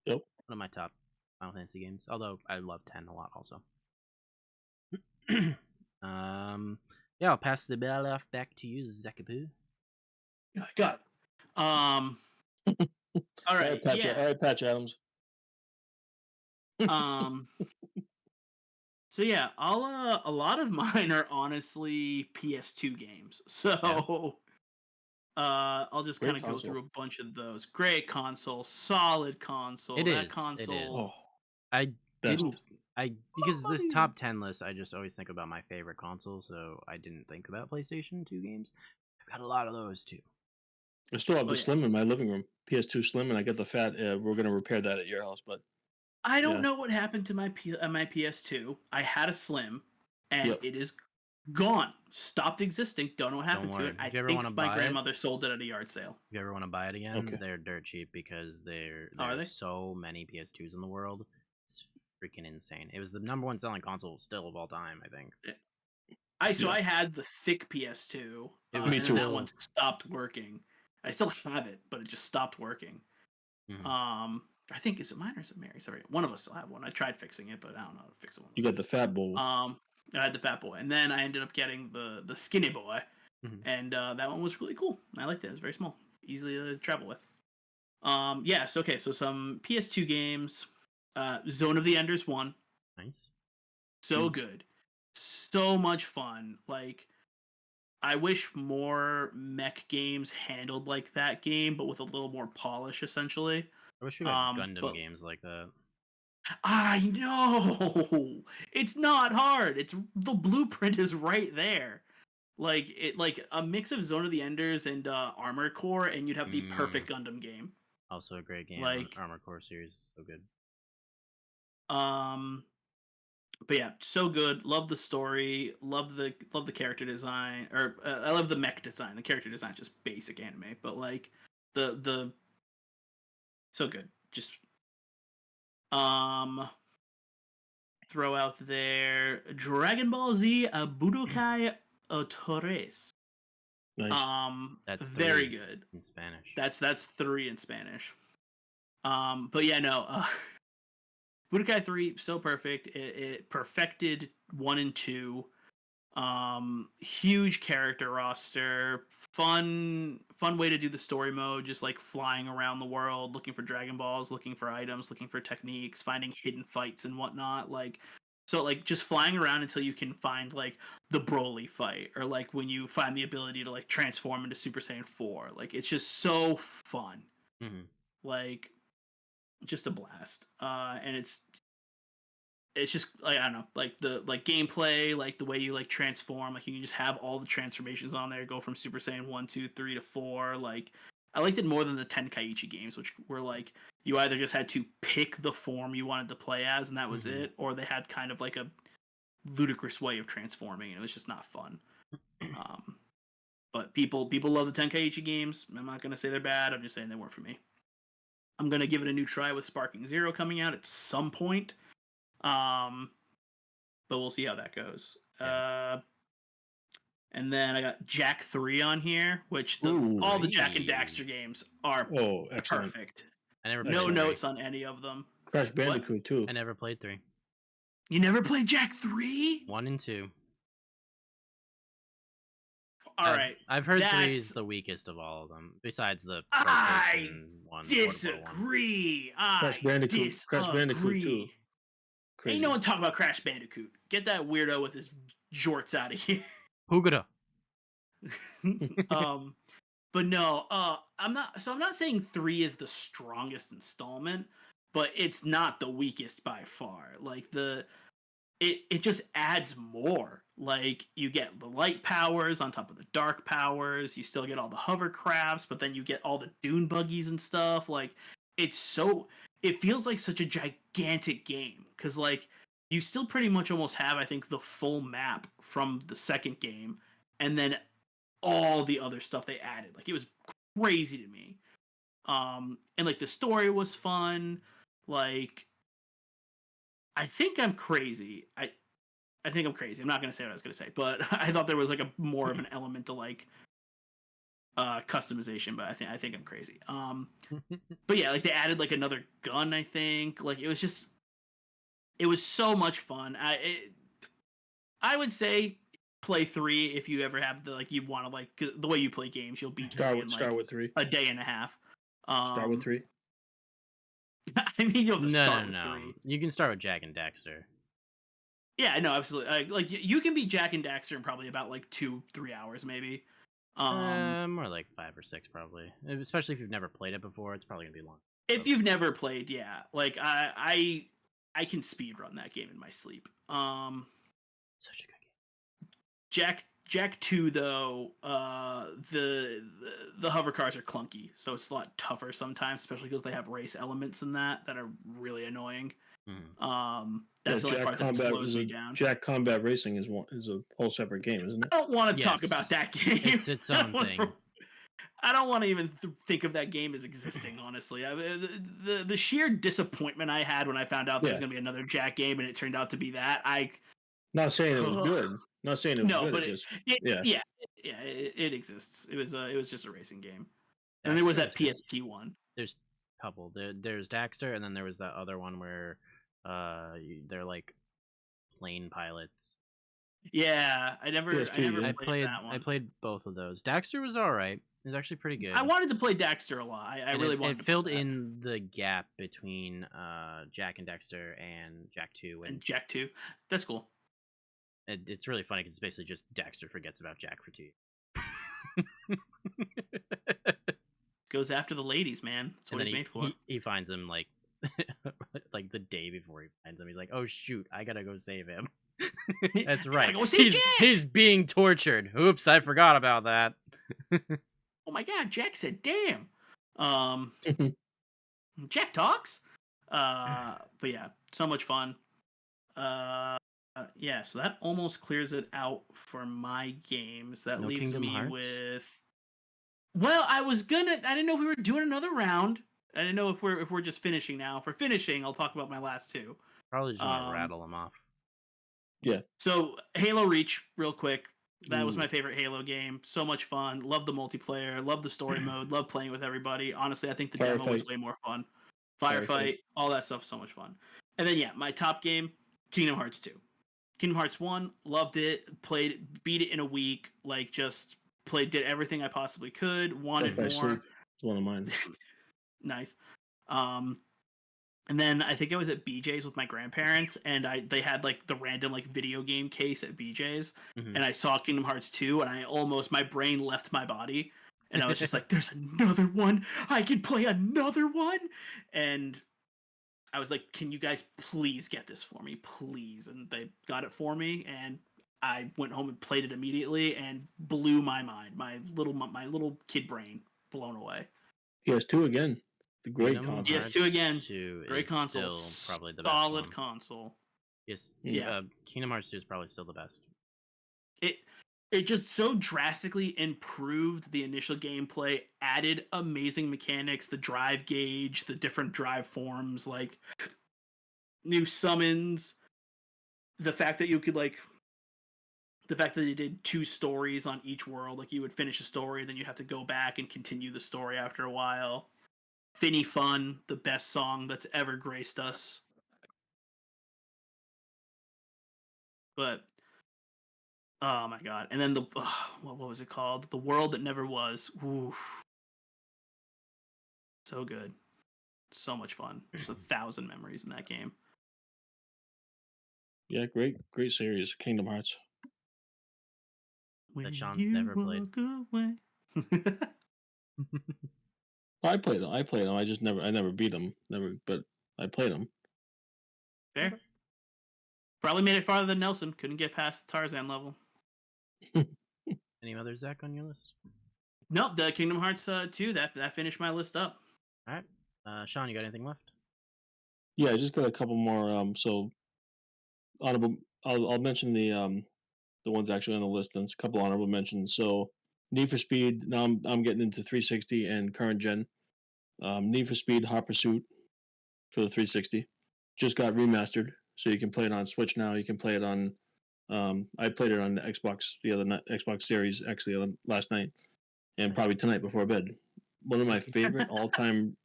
Yep. One of my top Final Fantasy games. Although I love 10 a lot also. Yeah, I'll pass the ball off back to you, Zakabu. Got it. All right. Yeah. All right, Patch Adams. Um. So yeah, a lot of mine are honestly PS2 games. Yeah. So I'll just kind Great of go through console. a bunch of those. Great console, solid console. It That is. It console. is. Oh, I best. Ooh, didn't. I because this buddy. top 10 list, I just always think about my favorite console, so I didn't think about PlayStation 2 games. I've got a lot of those too. I still have Oh the yeah. Slim in my living room. PS2 Slim, and I got the Fat. We're gonna repair that at your house, but I don't yeah, know what happened to my PS2. I had a Slim, and yep. it is gone. Stopped existing. Don't know what Don't happened to worry. it. I If you ever want think to my buy it, grandmother sold it at a yard sale. if you ever want to buy it again, Okay. they're dirt cheap because Oh, are there's they? so many PS2s in the world. It's freaking insane. It was the number one selling console still of all time, I think. So Yeah. I had the thick PS2, It Me was and then too. that one still. stopped working. I still have it, but it just stopped working. Mhm. I think is it mine or is it Mary's? Sorry, one of us still have one. I tried fixing it, but I don't know how to fix it. You got the Fat Bowl. I had the Fat Boy, and then I ended up getting the Skinny Boy, Mhm. and that one was really cool. I liked it. It was very small, easily to travel with. Yes. Okay. So some PS2 games. Zone of the Enders 1. Nice. So good. So much fun. Like, I wish more mech games handled like that game, but with a little more polish, essentially. I wish we got Gundam But games like that. I know it's not hard. It's the blueprint is right there. Like a mix of Zone of the Enders and Armored Core, and you'd have the perfect Gundam game. Also a great game. Like Armored Core series is so good. But yeah, so good. Love the story. Love the character design. Or I love the mech design. The character design is just basic anime, but like the so good. Just throw out there Dragon Ball Z Budokai Torres. Nice. That's very 3 good in Spanish. That's 3 in Spanish. But yeah, no. Budokai 3 so perfect. It perfected 1 and 2. Huge character roster, fun way to do the story mode, just like flying around the world looking for Dragon Balls, looking for items, looking for techniques, finding hidden fights and whatnot. Like, so like just flying around until you can find like the Broly fight, or like when you find the ability to like transform into Super Saiyan 4. Like, it's just so fun. Like, just a blast. And it's just like, I don't know, like the gameplay, like the way you like transform, like you can just have all the transformations on there, go from Super Saiyan 1, 2, 3 to 4. Like, I liked it more than the Tenkaichi games, which were like you either just had to pick the form you wanted to play as and that was it, or they had kind of like a ludicrous way of transforming and it was just not fun. But people love the Tenkaichi games. I'm not gonna say they're bad, I'm just saying they weren't for me. I'm gonna give it a new try with Sparking Zero coming out at some point. But we'll see how that goes. Yeah. And then I got Jak 3 on here, which all the Jak and Daxter games are excellent. perfect. I never no played notes on any of them. Crash Bandicoot too. I never played 3. You never played Jak 3? 1 and 2. Alright. I've heard 3 is the weakest of all of them, besides the PlayStation 1. Disagree. Crash Bandicoot too. Crazy. Ain't no one talking about Crash Bandicoot. Get that weirdo with his jorts out of here. Hoogada. But no, I'm not saying 3 is the strongest installment, but it's not the weakest by far. Like, it just adds more. Like, you get the light powers on top of the dark powers, you still get all the hovercrafts, but then you get all the dune buggies and stuff. Like, it feels like such a gigantic game, because like you still pretty much almost have, I think, the full map from the second game, and then all the other stuff they added. Like, it was crazy to me. And like the story was fun. Like, I think I'm crazy. I think I'm crazy. I'm not gonna say what I was gonna say, but I thought there was like a more of an element to like customization, but I think I'm crazy. But yeah, like they added like another gun, I think. Like, it was so much fun. I would say play 3 if you ever have you want to, like, the way you play games, you'll beat start with 3. A day and a half. Start with 3. I mean, you'll have to start with 3. You can start with Jak and Daxter. Yeah, no, absolutely. Like you can beat Jak and Daxter in probably about like 2-3 hours, maybe. More like 5 or 6 probably. Especially if you've never played it before, it's probably gonna be long. If you've never played, yeah. Like I can speed run that game in my sleep. Such a good game. Jak 2 though, the hover cars are clunky, so it's a lot tougher sometimes, especially because they have race elements in that are really annoying. That's the only part that slows me down. Jak Combat Racing is a whole separate game, isn't it? I don't want to talk about that game. It's its own thing. I don't want to even think of that game as existing, honestly. The sheer disappointment I had when I found out there was going to be another Jak game and it turned out to be that. Not saying it was good. Not saying it was good. But it exists. It was just a racing game. Daxter, and there was that PSP one. There's a couple. There's Daxter, and then there was that other one where they're like plane pilots. Yeah, I never played that one. I played both of those. Daxter was alright. It was actually pretty good. I wanted to play Daxter a lot. I really wanted to. It filled in the gap between Jak and Daxter and Jak 2. And Jak 2. That's cool. It's really funny because it's basically just Daxter forgets about Jak for 2. Goes after the ladies, man. That's what he's made for. He finds them like like the day before he finds him. He's like, "Oh shoot, I gotta go save him." That's I right. gotta go save Jack! He's being tortured. Oops, I forgot about that. Oh my god, Jack said, "Damn." Um, Jack talks. But yeah, so much fun. Yeah, so that almost clears it out for my games. That No leaves Kingdom me Hearts? with. Well, I didn't know if we were doing another round. I didn't know if we're just finishing now. If we're finishing, I'll talk about my last two. Probably just want to Um, rattle them off. Yeah. so Halo Reach, real quick. That was Ooh. my favorite Halo game. So much fun. Love the multiplayer. Love the story mode. Love playing with everybody. Honestly, I think the demo was Firefight. way more fun. Firefight. Firefight, all that stuff, so much fun. And then yeah, my top game, Kingdom Hearts 2. Kingdom Hearts 1, loved it, beat it in a week, like just did everything I possibly could, Death wanted by more. Sleep. It's one of mine. Nice. And then I think I was at BJ's with my grandparents, and they had like the random like video game case at BJ's, Mhm. and I saw Kingdom Hearts 2, and my brain left my body, and I was just like, "There's another one! I can play another one!" And I was like, "Can you guys please get this for me, please?" And they got it for me, and I went home and played it immediately, and blew my mind. My little kid brain blown away. PS2 again. The great Kingdom console. PS2 Hearts again. 2 Great is console. still probably the best Solid one. console. Yes, Yeah. Kingdom Hearts 2 is probably still the best. It it just so drastically improved the initial gameplay, added amazing mechanics, the drive gauge, the different drive forms, like new summons, the fact that you could like the fact that they did two stories on each world, like you would finish a story, then you have to go back and continue the story after a while. Finny Fun, the best song that's ever graced us. But oh my god! And then what was it called? The World That Never Was. Ooh, so good, so much fun. Just 1,000 memories in that game. Yeah, great series. Kingdom Hearts. When Sean's you never played. walk away. I played them. I never beat them. Never, but I played them. Fair. Probably made it farther than Nelson. Couldn't get past the Tarzan level. Any other Zach on your list? Nope, the Kingdom Hearts 2, that finished my list up. All right. Sean, you got anything left? Yeah, I just got a couple more. So honorable. I'll mention the ones actually on the list. And it's a couple honorable mentions. So Need for Speed. Now I'm getting into 360 and current gen. Need for Speed Hot Pursuit for the 360 just got remastered, so you can play it on Switch now. You can play it on. I played it on the Xbox the other night, Xbox Series actually last night, and probably tonight before bed. One of my favorite all time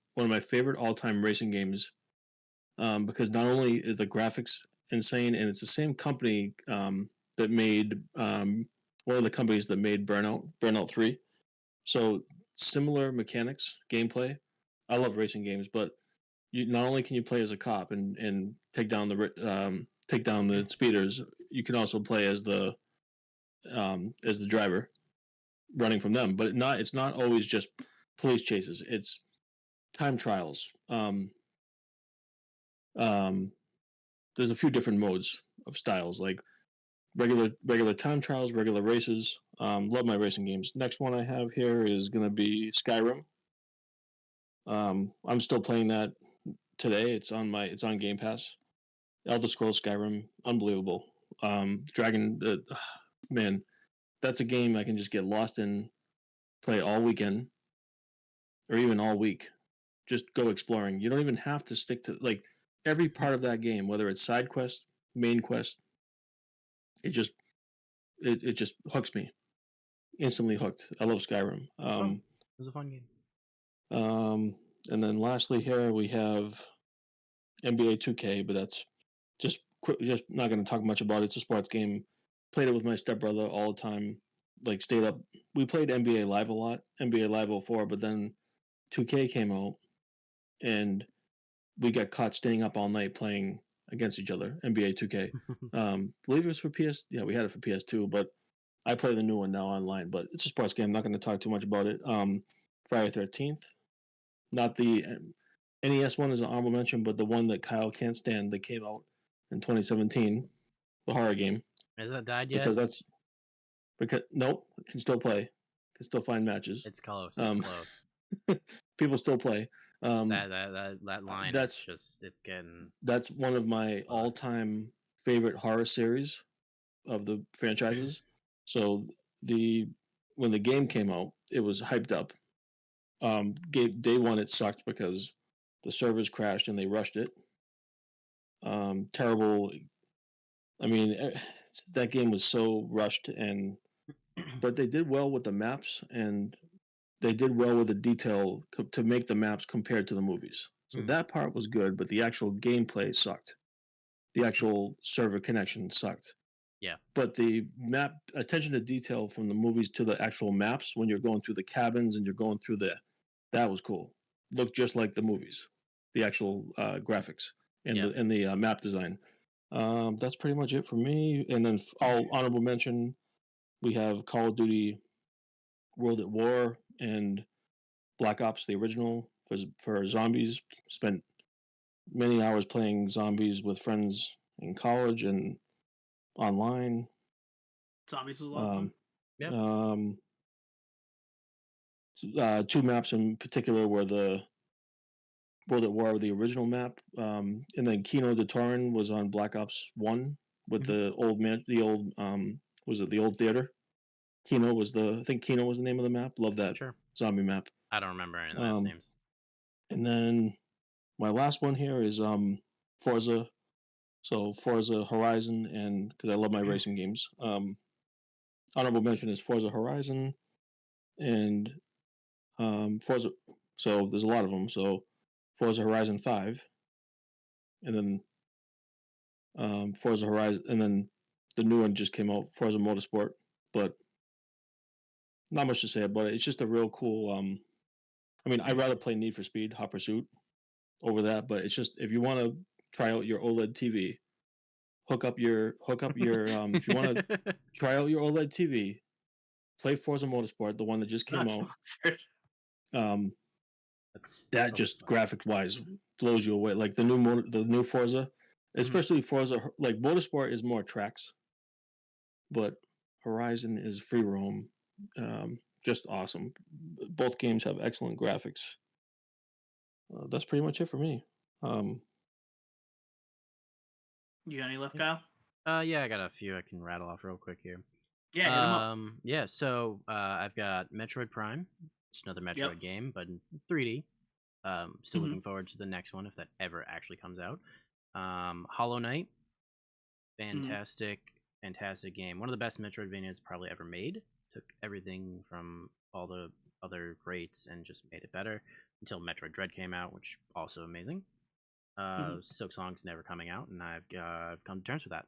racing games, because not only is the graphics insane, and it's the same company that made one of the companies that made Burnout 3. So similar mechanics, gameplay. I love racing games, but you not only can you play as a cop and take down the speeders, you can also play as the driver running from them. But it's not always just police chases. It's time trials. Um, there's a few different modes of styles, like regular time trials, regular races. Love my racing games. Next one I have here is gonna be Skyrim. I'm still playing that today. It's on Game Pass. Elder Scrolls Skyrim, unbelievable. Dragon, man, that's a game I can just get lost in, play all weekend, or even all week. Just go exploring. You don't even have to stick to like every part of that game, whether it's side quest, main quest. It just it just hooks me, instantly hooked. I love Skyrim. It's fun. It was a fun game. And then lastly here we have NBA 2K, but that's just not going to talk much about it. It's a sports game. Played it with my stepbrother all the time. Like stayed up. We played NBA Live a lot, NBA Live 04, but then 2K came out and we got caught staying up all night playing against each other. NBA 2K. Believe it was for PS. Yeah, we had it for PS2, but I play the new one now online. But it's a sports game. I'm not going to talk too much about it. Friday 13th. Not the NES one is an honorable mention, but the one that Kyle can't stand that came out in 2017, the horror game, Has that died yet? because that's because nope, can still play, can still find matches. It's close. It's Um, close. people still play. That line is That's just it's getting that's one of my Love it. all-time favorite horror series of the franchises. So the when the game came out, it was hyped up. Day one, it sucked because the servers crashed and they rushed it. Terrible. I mean, that game was so rushed, but they did well with the maps, and they did well with the detail to make the maps compared to the movies. So that part was good, but the actual gameplay sucked. The actual server connection sucked. Yeah. But the map attention to detail from the movies to the actual maps when you're going through the cabins and you're going through that was cool. Looked just like the movies, the actual graphics and the map design. That's pretty much it for me. And then all honorable mention, we have Call of Duty World at War and Black Ops, the original for zombies. Spent many hours playing zombies with friends in college and online. Zombies was a lot of fun. Yeah. Two maps in particular were the World at War, the original map, and then Kino de Torin was on Black Ops One with the old was it the old theater? I think Kino was the name of the map. Love that zombie map. I don't remember any of the maps names. And then my last one here is Forza. So Forza Horizon, and because I love my racing games. Honorable mention is Forza Horizon and Forza. So there's a lot of them. So Forza Horizon 5, and then Forza Horizon, and then the new one just came out, Forza Motorsport. But not much to say about it. It's just a real cool. I mean, I'd rather play Need for Speed, Hot Pursuit, over that. But it's just if you want to try out your OLED TV, hook up your if you want to try out your OLED TV, play Forza Motorsport, the one that just came out. That just graphic wise blows you away. Like the new Forza, especially Forza, like Motorsport is more tracks, but Horizon is free roam. Just awesome. Both games have excellent graphics. That's pretty much it for me. You got any left, Kyle? Yeah, I got a few I can rattle off real quick here. Yeah, hit 'em up. Yeah, so I've got Metroid Prime. It's another Metroid game, but in 3D. Still looking forward to the next one if that ever actually comes out. Hollow Knight, fantastic game. One of the best Metroidvanias probably ever made. Took everything from all the other greats and just made it better until Metroid Dread came out, which also amazing. Silk Song's never coming out, and I've come to terms with that.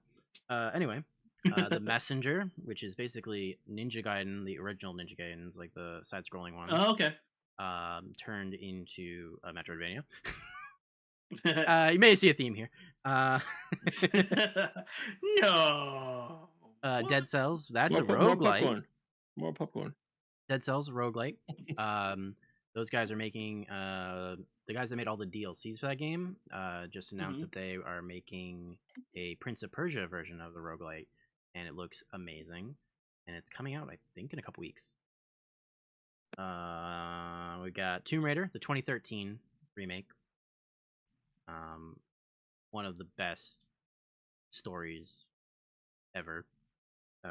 Anyway, The Messenger, which is basically Ninja Gaiden, the original Ninja Gaidens, like the side-scrolling ones. Oh, okay. Turned into a Metroidvania. You may see a theme here. No. Dead Cells. That's more a roguelike. More popcorn. Dead Cells roguelike. Those guys are making the guys that made all the DLCs for that game just announced that they are making a Prince of Persia version of the roguelike, and it looks amazing. And it's coming out, I think, in a couple weeks. We got Tomb Raider, the 2013 remake. One of the best stories ever.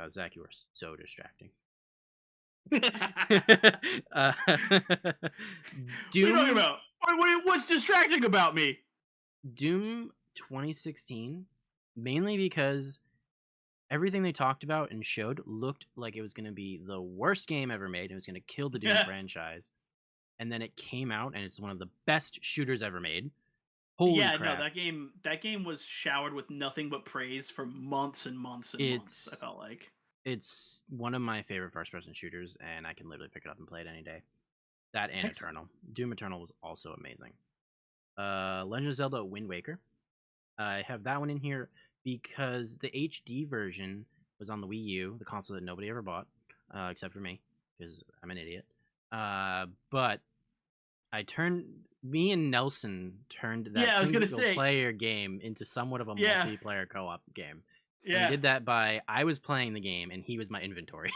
Zach, you are so distracting. Doom, what are you talking about? What's distracting about me? Doom 2016, mainly because everything they talked about and showed looked like it was going to be the worst game ever made. It was going to kill the Doom franchise. And then it came out, and it's one of the best shooters ever made. Holy crap. No, that game was showered with nothing but praise for months and months and months, I felt like. It's one of my favorite first-person shooters, and I can literally pick it up and play it any day. That and Eternal. Doom Eternal was also amazing. Legend of Zelda Wind Waker. I have that one in here because the HD version was on the Wii U, the console that nobody ever bought, except for me, because I'm an idiot. But I turned Me and Nelson turned that Yeah, I was gonna single say. player game into somewhat of a Yeah. multiplayer co-op game. And Yeah. we did that by I was playing the game and he was my inventory.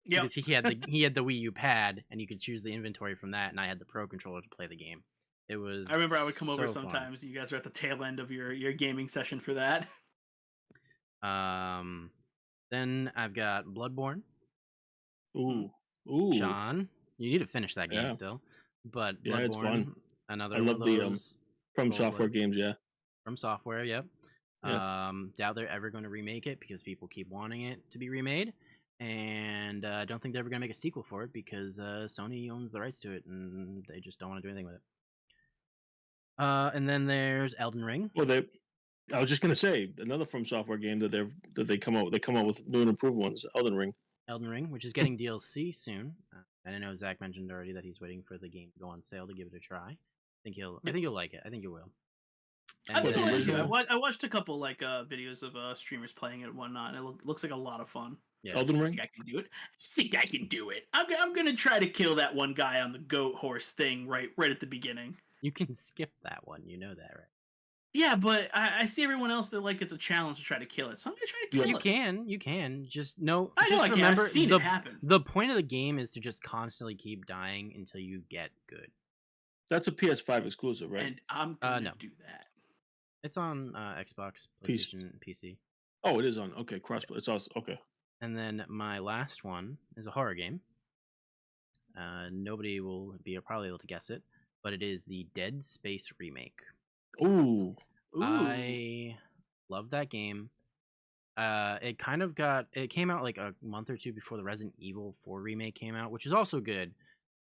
Yep. Because he had the Wii U pad and you could choose the inventory from that, and I had the Pro controller to play the game. It was I remember I would come over so fun. sometimes. You guys were at the tail end of your gaming session for that. Then I've got Bloodborne. Ooh, ooh, Sean, you need to finish that game yeah, still. But yeah, it's fun. Bloodborne, another I one of love the those From Souls Software like games. Yeah, From Software, yep. yeah. Doubt they're ever going to remake it because people keep wanting it to be remade, and I don't think they're ever going to make a sequel for it because Sony owns the rights to it and they just don't want to do anything with it. And then there's Elden Ring. Well, I was just gonna say another From Software game that they come out with new and improved ones. Elden Ring. Elden Ring, which is getting DLC soon. And I know Zach mentioned already that he's waiting for the game to go on sale to give it a try. I think you'll like it. I think you will. I think the I like it. original? I watched a couple videos of streamers playing it and whatnot, and it looks like a lot of fun. Yeah. Elden I Ring. think I can do it. I think I can do it. I'm gonna try to kill that one guy on the goat horse thing right at the beginning. You can skip that one. You know that, right? Yeah, but I see everyone else that like it's a challenge to try to kill it, so I'm gonna try to kill it. You can. Just no. I know just I can. remember I've seen it happen. the point of the game is to just constantly keep dying until you get good. That's a PS5 exclusive, right? And I'm gonna no. do that. It's on Xbox, PC. PlayStation, PC. Oh, it is on. Okay, crossplay. It's also okay. And then my last one is a horror game. Nobody will be probably able to guess it, but it is the Dead Space remake. Ooh. I love that game. It came out like a month or two before the Resident Evil 4 remake came out, which is also good,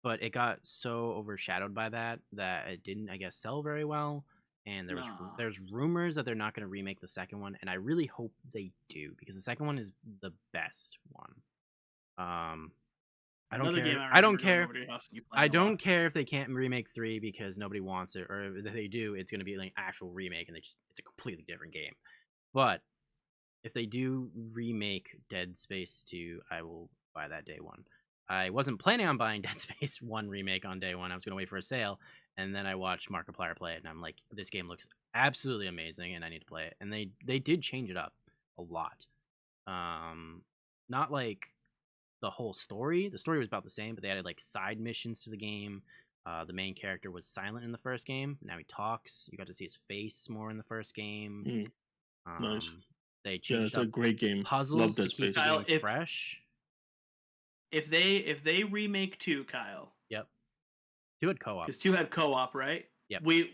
but it got so overshadowed by that it didn't, I guess, sell very well. And there's rumors that they're not going to remake the second one, and I really hope they do because the second one is the best one. I don't care. I don't care. I don't care if they can't remake 3 because nobody wants it, or if they do, it's going to be like an actual remake, and it's a completely different game. But if they do remake Dead Space 2, I will buy that day one. I wasn't planning on buying Dead Space 1 remake on day one. I was going to wait for a sale, and then I watched Markiplier play it, and I'm like, this game looks absolutely amazing, and I need to play it. And they did change it up a lot. Not like the whole story. The story was about the same, but they added like side missions to the game. The main character was silent in the first game. Now he talks. You got to see his face more in the first game. Nice. They changed it's a great game. puzzles to keep the game fresh. If they remake 2, Kyle. Yep. 2 had co-op. Because 2 had co-op, right? Yep. We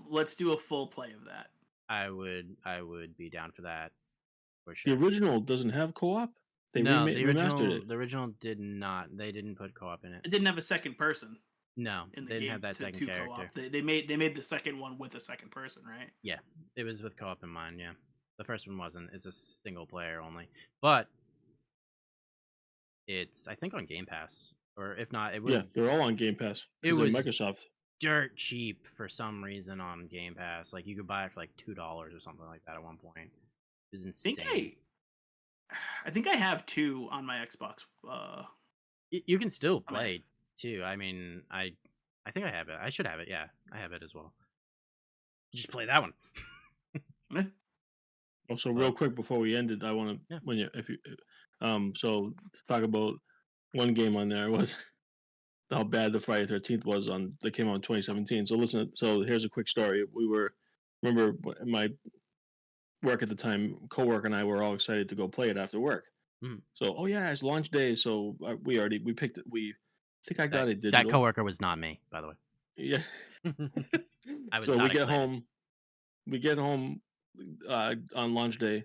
let's do a full play of that. I would be down for that for sure. The original doesn't have co-op? Remastered it. The original did not. They didn't put co-op in it. It didn't have a second person. No, they didn't have that second character. Co-op. They made the second one with a second person, right? Yeah, it was with co-op in mind. Yeah, the first one wasn't. It's a single player only, but it's I think on Game Pass, or if not, it was. Yeah, they're all on Game Pass. It was Microsoft. Dirt cheap for some reason on Game Pass. Like you could buy it for like $2 or something like that at one point. It was insane. I think I have 2 on my Xbox. You can still play 2. I mean, I think I have it. I should have it. Yeah, I have it as well. You just play that one. Also, real quick before we end it, I want to so to talk about one game on there was how bad the Friday 13th was that came out in 2017. So here's a quick story. Remember my work at the time, coworker and I were all excited to go play it after work. So, oh yeah, it's launch day. So we picked it. I think I got it digital. That coworker was not me, by the way. Yeah. I was so not we get excited. home. We get home on launch day.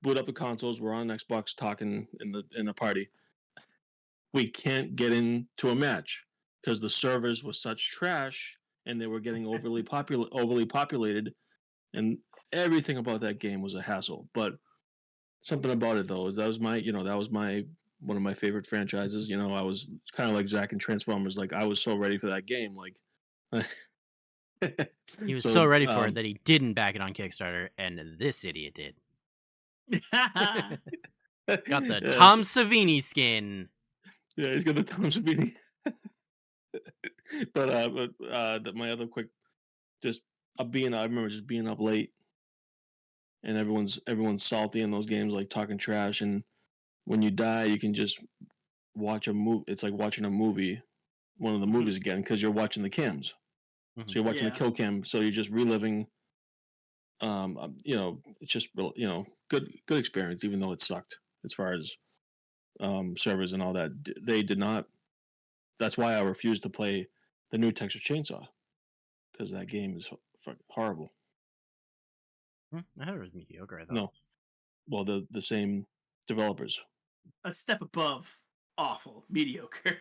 Boot up the consoles. We're on Xbox talking in a party. We can't get into a match because the servers were such trash and they were getting overly populated, and everything about that game was a hassle. But something about it though is that was my one of my favorite franchises. I was kind of like Zach in Transformers. Like I was so ready for that game. Like he was so ready for it that he didn't back it on Kickstarter, and this idiot did. Got the Tom Savini skin. Yeah, he's got the Tom Savini. My other quick, just I remember just being up late, and everyone's salty in those games, like talking trash, and when you die, you can just watch a movie. It's like watching a movie, one of the Mhm. movies again, because you're watching the cams. Mhm. So you're watching the Yeah. kill cam, so you're just reliving. It's just good experience, even though it sucked as far as servers and all that. They did not. That's why I refused to play the new Texas Chainsaw, because that game is horrible. I heard it was mediocre. I thought. No, well, the same developers. A step above awful, mediocre.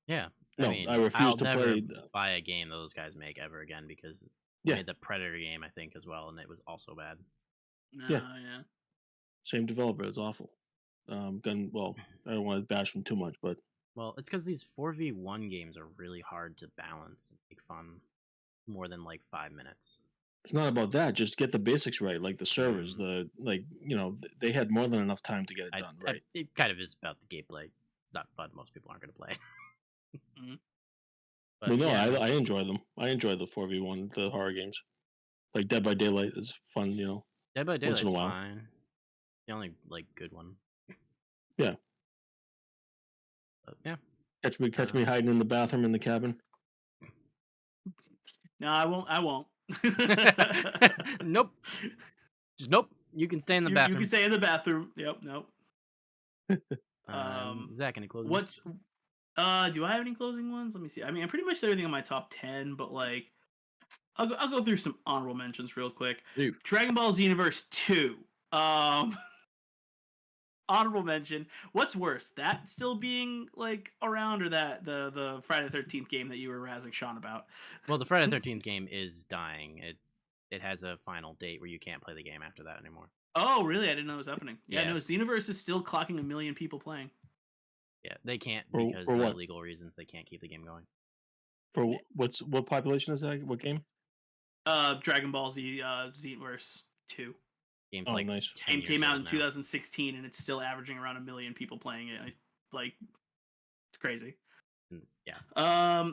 Yeah, I No, I mean, refuse I'll to never play. buy a game that those guys make ever again because they Yeah, made the Predator game, I think, as well, and it was also bad. No, yeah, yeah. same developer. It's awful. Well, I don't want to bash them too much, but Well, it's because these 4v1 games are really hard to balance and make fun more than like 5 minutes. it's not about that. Just get the basics right, like the servers. Mm. They had more than enough time to get it done right. It kind of is about the gameplay. It's not fun. Most people aren't going to play. Mhm. But Well, no, yeah, I enjoy them. I enjoy the 4v1, the horror games. Like Dead by Daylight is fun, Dead by once in a Daylight's while. fine. The only like good one. Yeah, But yeah. catch me hiding in the bathroom in the cabin. No, I won't. I won't. Nope. Just nope. You can stay in the You bathroom. can stay in the bathroom. Yep. Nope. Zach, any closing? What's do I have any closing ones? Let me see. I mean, I pretty much said everything on my top 10, but like I'll go through some honorable mentions real quick. Dude. Dragon Ball Xenoverse 2. Honorable mention. What's worse, that still being like around, or that the Friday the 13th game that you were razzing Sean about? Well, the Friday the 13th game is dying. It has a final date where you can't play the game after that anymore. Oh, really? I didn't know it was happening. Yeah, Yeah. no, Xenoverse is still clocking 1 million people playing. Yeah, they can't For- because for of what? legal reasons. They can't keep the game going. For what population is that? What game? Dragon Ball Z Xenoverse 2. Game's Oh, like nice. 10 Game years came out old in now. 2016, and it's still averaging around 1 million people playing it. It's crazy. Yeah.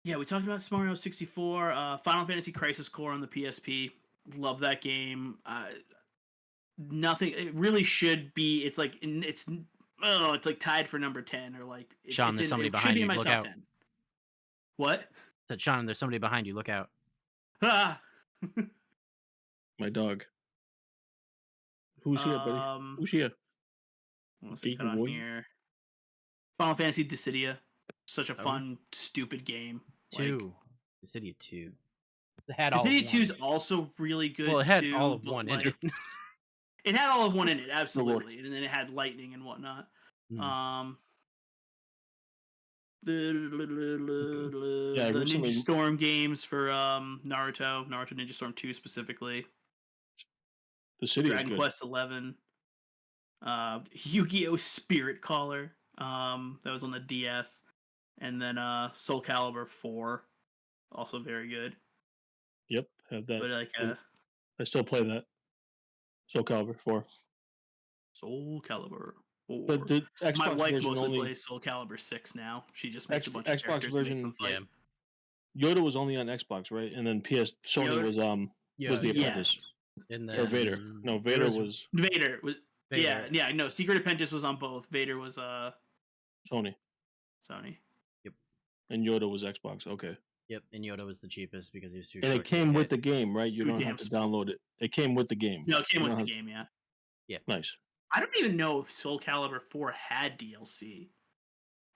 Yeah, we talked about Mario 64, Final Fantasy Crisis Core on the PSP. Love that game. Nothing. It really should be. It's like it's like tied for number 10, or like Sean, there's somebody it should behind be you. in my Look top out. 10. What? Said Sean, there's somebody behind you. Look out. Ah! My dog. Who's here, buddy? Who's here? What's Get it cut your on voice? here? Final Fantasy Dissidia. Such a Oh. fun, stupid game. 2. The City of 2. It had all Dissidia of 2 is one. also really good. Well, it had too, all of but, one like, in it. It had all of one in it, absolutely, and then it had lightning and whatnot. The recently- Ninja Storm games for Naruto Ninja Storm 2 specifically, The city is Dragon good. Quest 11, Yu-Gi-Oh! Spirit Caller, that was on the DS, and then Soul Calibur 4, also very good. Yep, have that. But like I still play that. Soul Calibur 4. Soul Calibur 4. But the Xbox My wife version mostly only plays Soul Calibur 6 now. She just makes a bunch of Xbox characters and makes them version. fight. Yeah. Yoda was only on Xbox, right? And then Sony Yoda- was the apprentice. And Or then Vader. No, Vader was Vader was Vader. yeah, no, Secret Apprentice was on both. Vader was Sony. Sony. And Yoda was Xbox. Okay. Yep, and Yoda was the cheapest because he was too And short it to came with get. the game, right? You Too don't damn have to small. download it. It came with the game. No, it came You with don't the have game, yeah. Nice. I don't even know if Soul Calibur 4 had DLC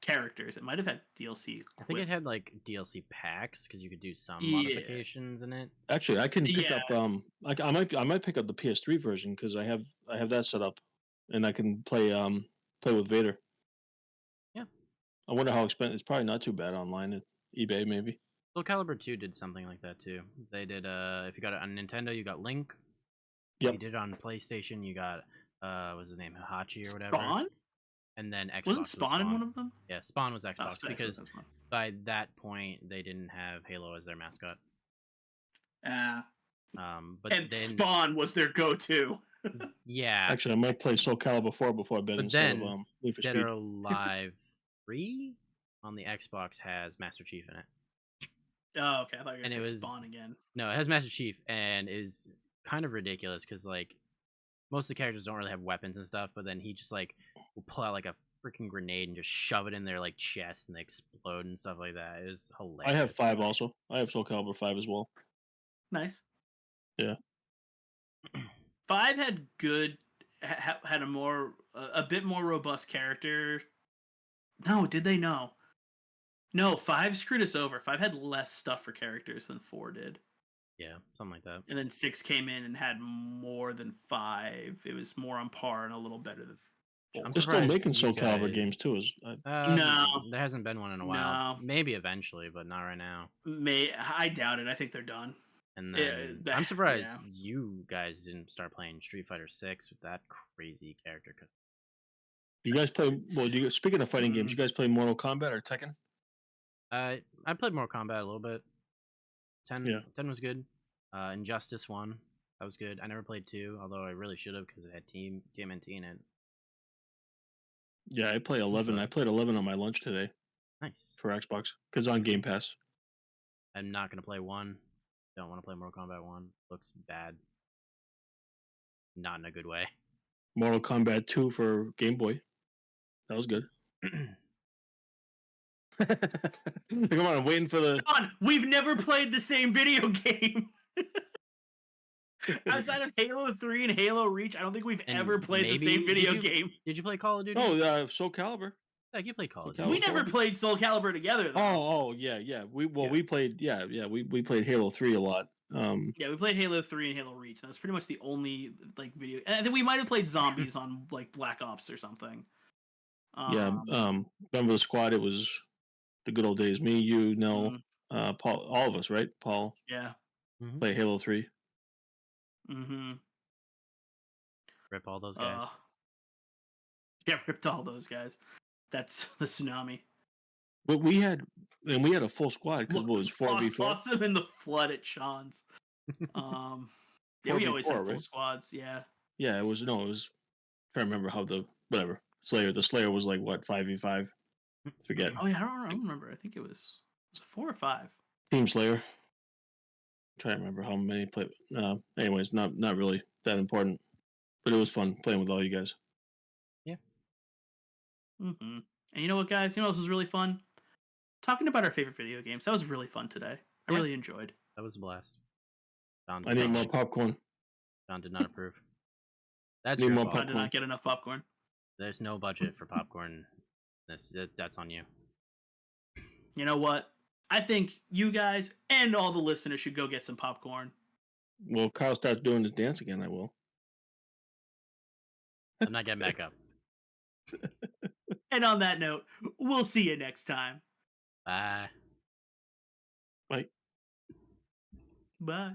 characters. It might have had DLC. I think it had like DLC packs because you could do some Yeah. modifications in it. Actually, I can pick Yeah. up I might pick up the PS3 version because I have that set up, and I can play with Vader. Yeah. I wonder how expensive. It's probably not too bad online at eBay, maybe. Soul Calibur 2 did something like that too. They did if you got it on Nintendo, you got Link. Yep. You did it on PlayStation, you got what's his name, Hachi or whatever. Spawn? And then Xbox Wasn't was Spawn in one of them? Yeah, Spawn was Oh, Xbox Spawn because was Spawn. by that point they didn't have Halo as their mascot. But And then Spawn was their go-to. yeah, Actually, I might play Soul Calibur 4 before bed But instead then of Need for Dead Speed. or Alive 3 on the Xbox has Master Chief in it. Oh, okay. I thought you were And going it to say was Spawn again. no, it has Master Chief, and is kind of ridiculous because like most of the characters don't really have weapons and stuff, but then he just like will pull out like a freaking grenade and just shove it in their like chest and they explode and stuff like that. It was hilarious. I have 5 also. I have Soul Calibur 5 as well. Nice. Yeah. 5 had good, had a bit more robust character. No, did they? No, 5 screwed us over. 5 had less stuff for characters than 4 did. Yeah, something like that. And then 6 came in and had more than 5. It was more on par and a little better than 4. I'm They're still surprised making you Soul Calibur guys- games too. No. There hasn't been one in a while. No. Maybe eventually, but not right now. I doubt it. I think they're done. And Yeah, then I'm surprised yeah. you guys didn't start playing Street Fighter 6 with that crazy character. You guys play? Well, speaking of fighting games, Mhm. you guys play Mortal Kombat or Tekken? I played Mortal Kombat a little bit. 10 Yeah. 10 was good. Injustice 1, that was good. I never played 2, although I really should have because it had TMNT in it. Yeah, I play 11. I played 11 on my lunch today Nice. for Xbox because on Game Pass. I'm not gonna play 1. Don't want to play Mortal Kombat 1. Looks bad. Not in a good way. Mortal Kombat 2 for Game Boy. That was good. Come on, I'm waiting for the. Come on, we've never played the same video game. Outside of Halo 3 and Halo Reach, I don't think we've And ever played the maybe- same video did you- game. Did you play Call of Duty? Oh, Soul Calibur. Like you played Call of Soul Duty. We Calibur. never played Soul Calibur together, though. Oh, yeah. Yeah. We played. Yeah. We played Halo 3 a lot. Yeah, we played Halo 3 and Halo Reach. That was pretty much the only like video. And I think we might have played zombies on like Black Ops or something. Yeah. Remember the squad? It was the good old days. Me, you, Nell, Paul, all of us, right? Paul Yeah. Mhm. play Halo 3. Mm-hmm. Rip all those guys. Yeah, ripped all those guys. That's the tsunami. But we had a full squad because it was 4v4. Lost them in the flood at Sean's. Yeah, we always 4v4, had full right? squads. Yeah. Yeah, it was trying to remember how the Slayer was like what 5v5. Forget Oh yeah, I don't remember. I think it was 4 or 5. Team Slayer. Trying to remember how many play. Anyways, not really that important, but it was fun playing with all you guys. Mm-hmm. And you know what, guys? You know what else was really fun? Talking about our favorite video games. That was really fun today. I Yeah. really enjoyed. That was a blast. Don I need more popcorn. Don did not approve. That's Need your more fault. I did popcorn. not get enough popcorn. There's no budget for popcorn. That's on you. You know what? I think you guys and all the listeners should go get some popcorn. Well, Kyle starts doing his dance again. I will. I'm not getting back up. And on that note, we'll see you next time. Bye. Bye. Bye.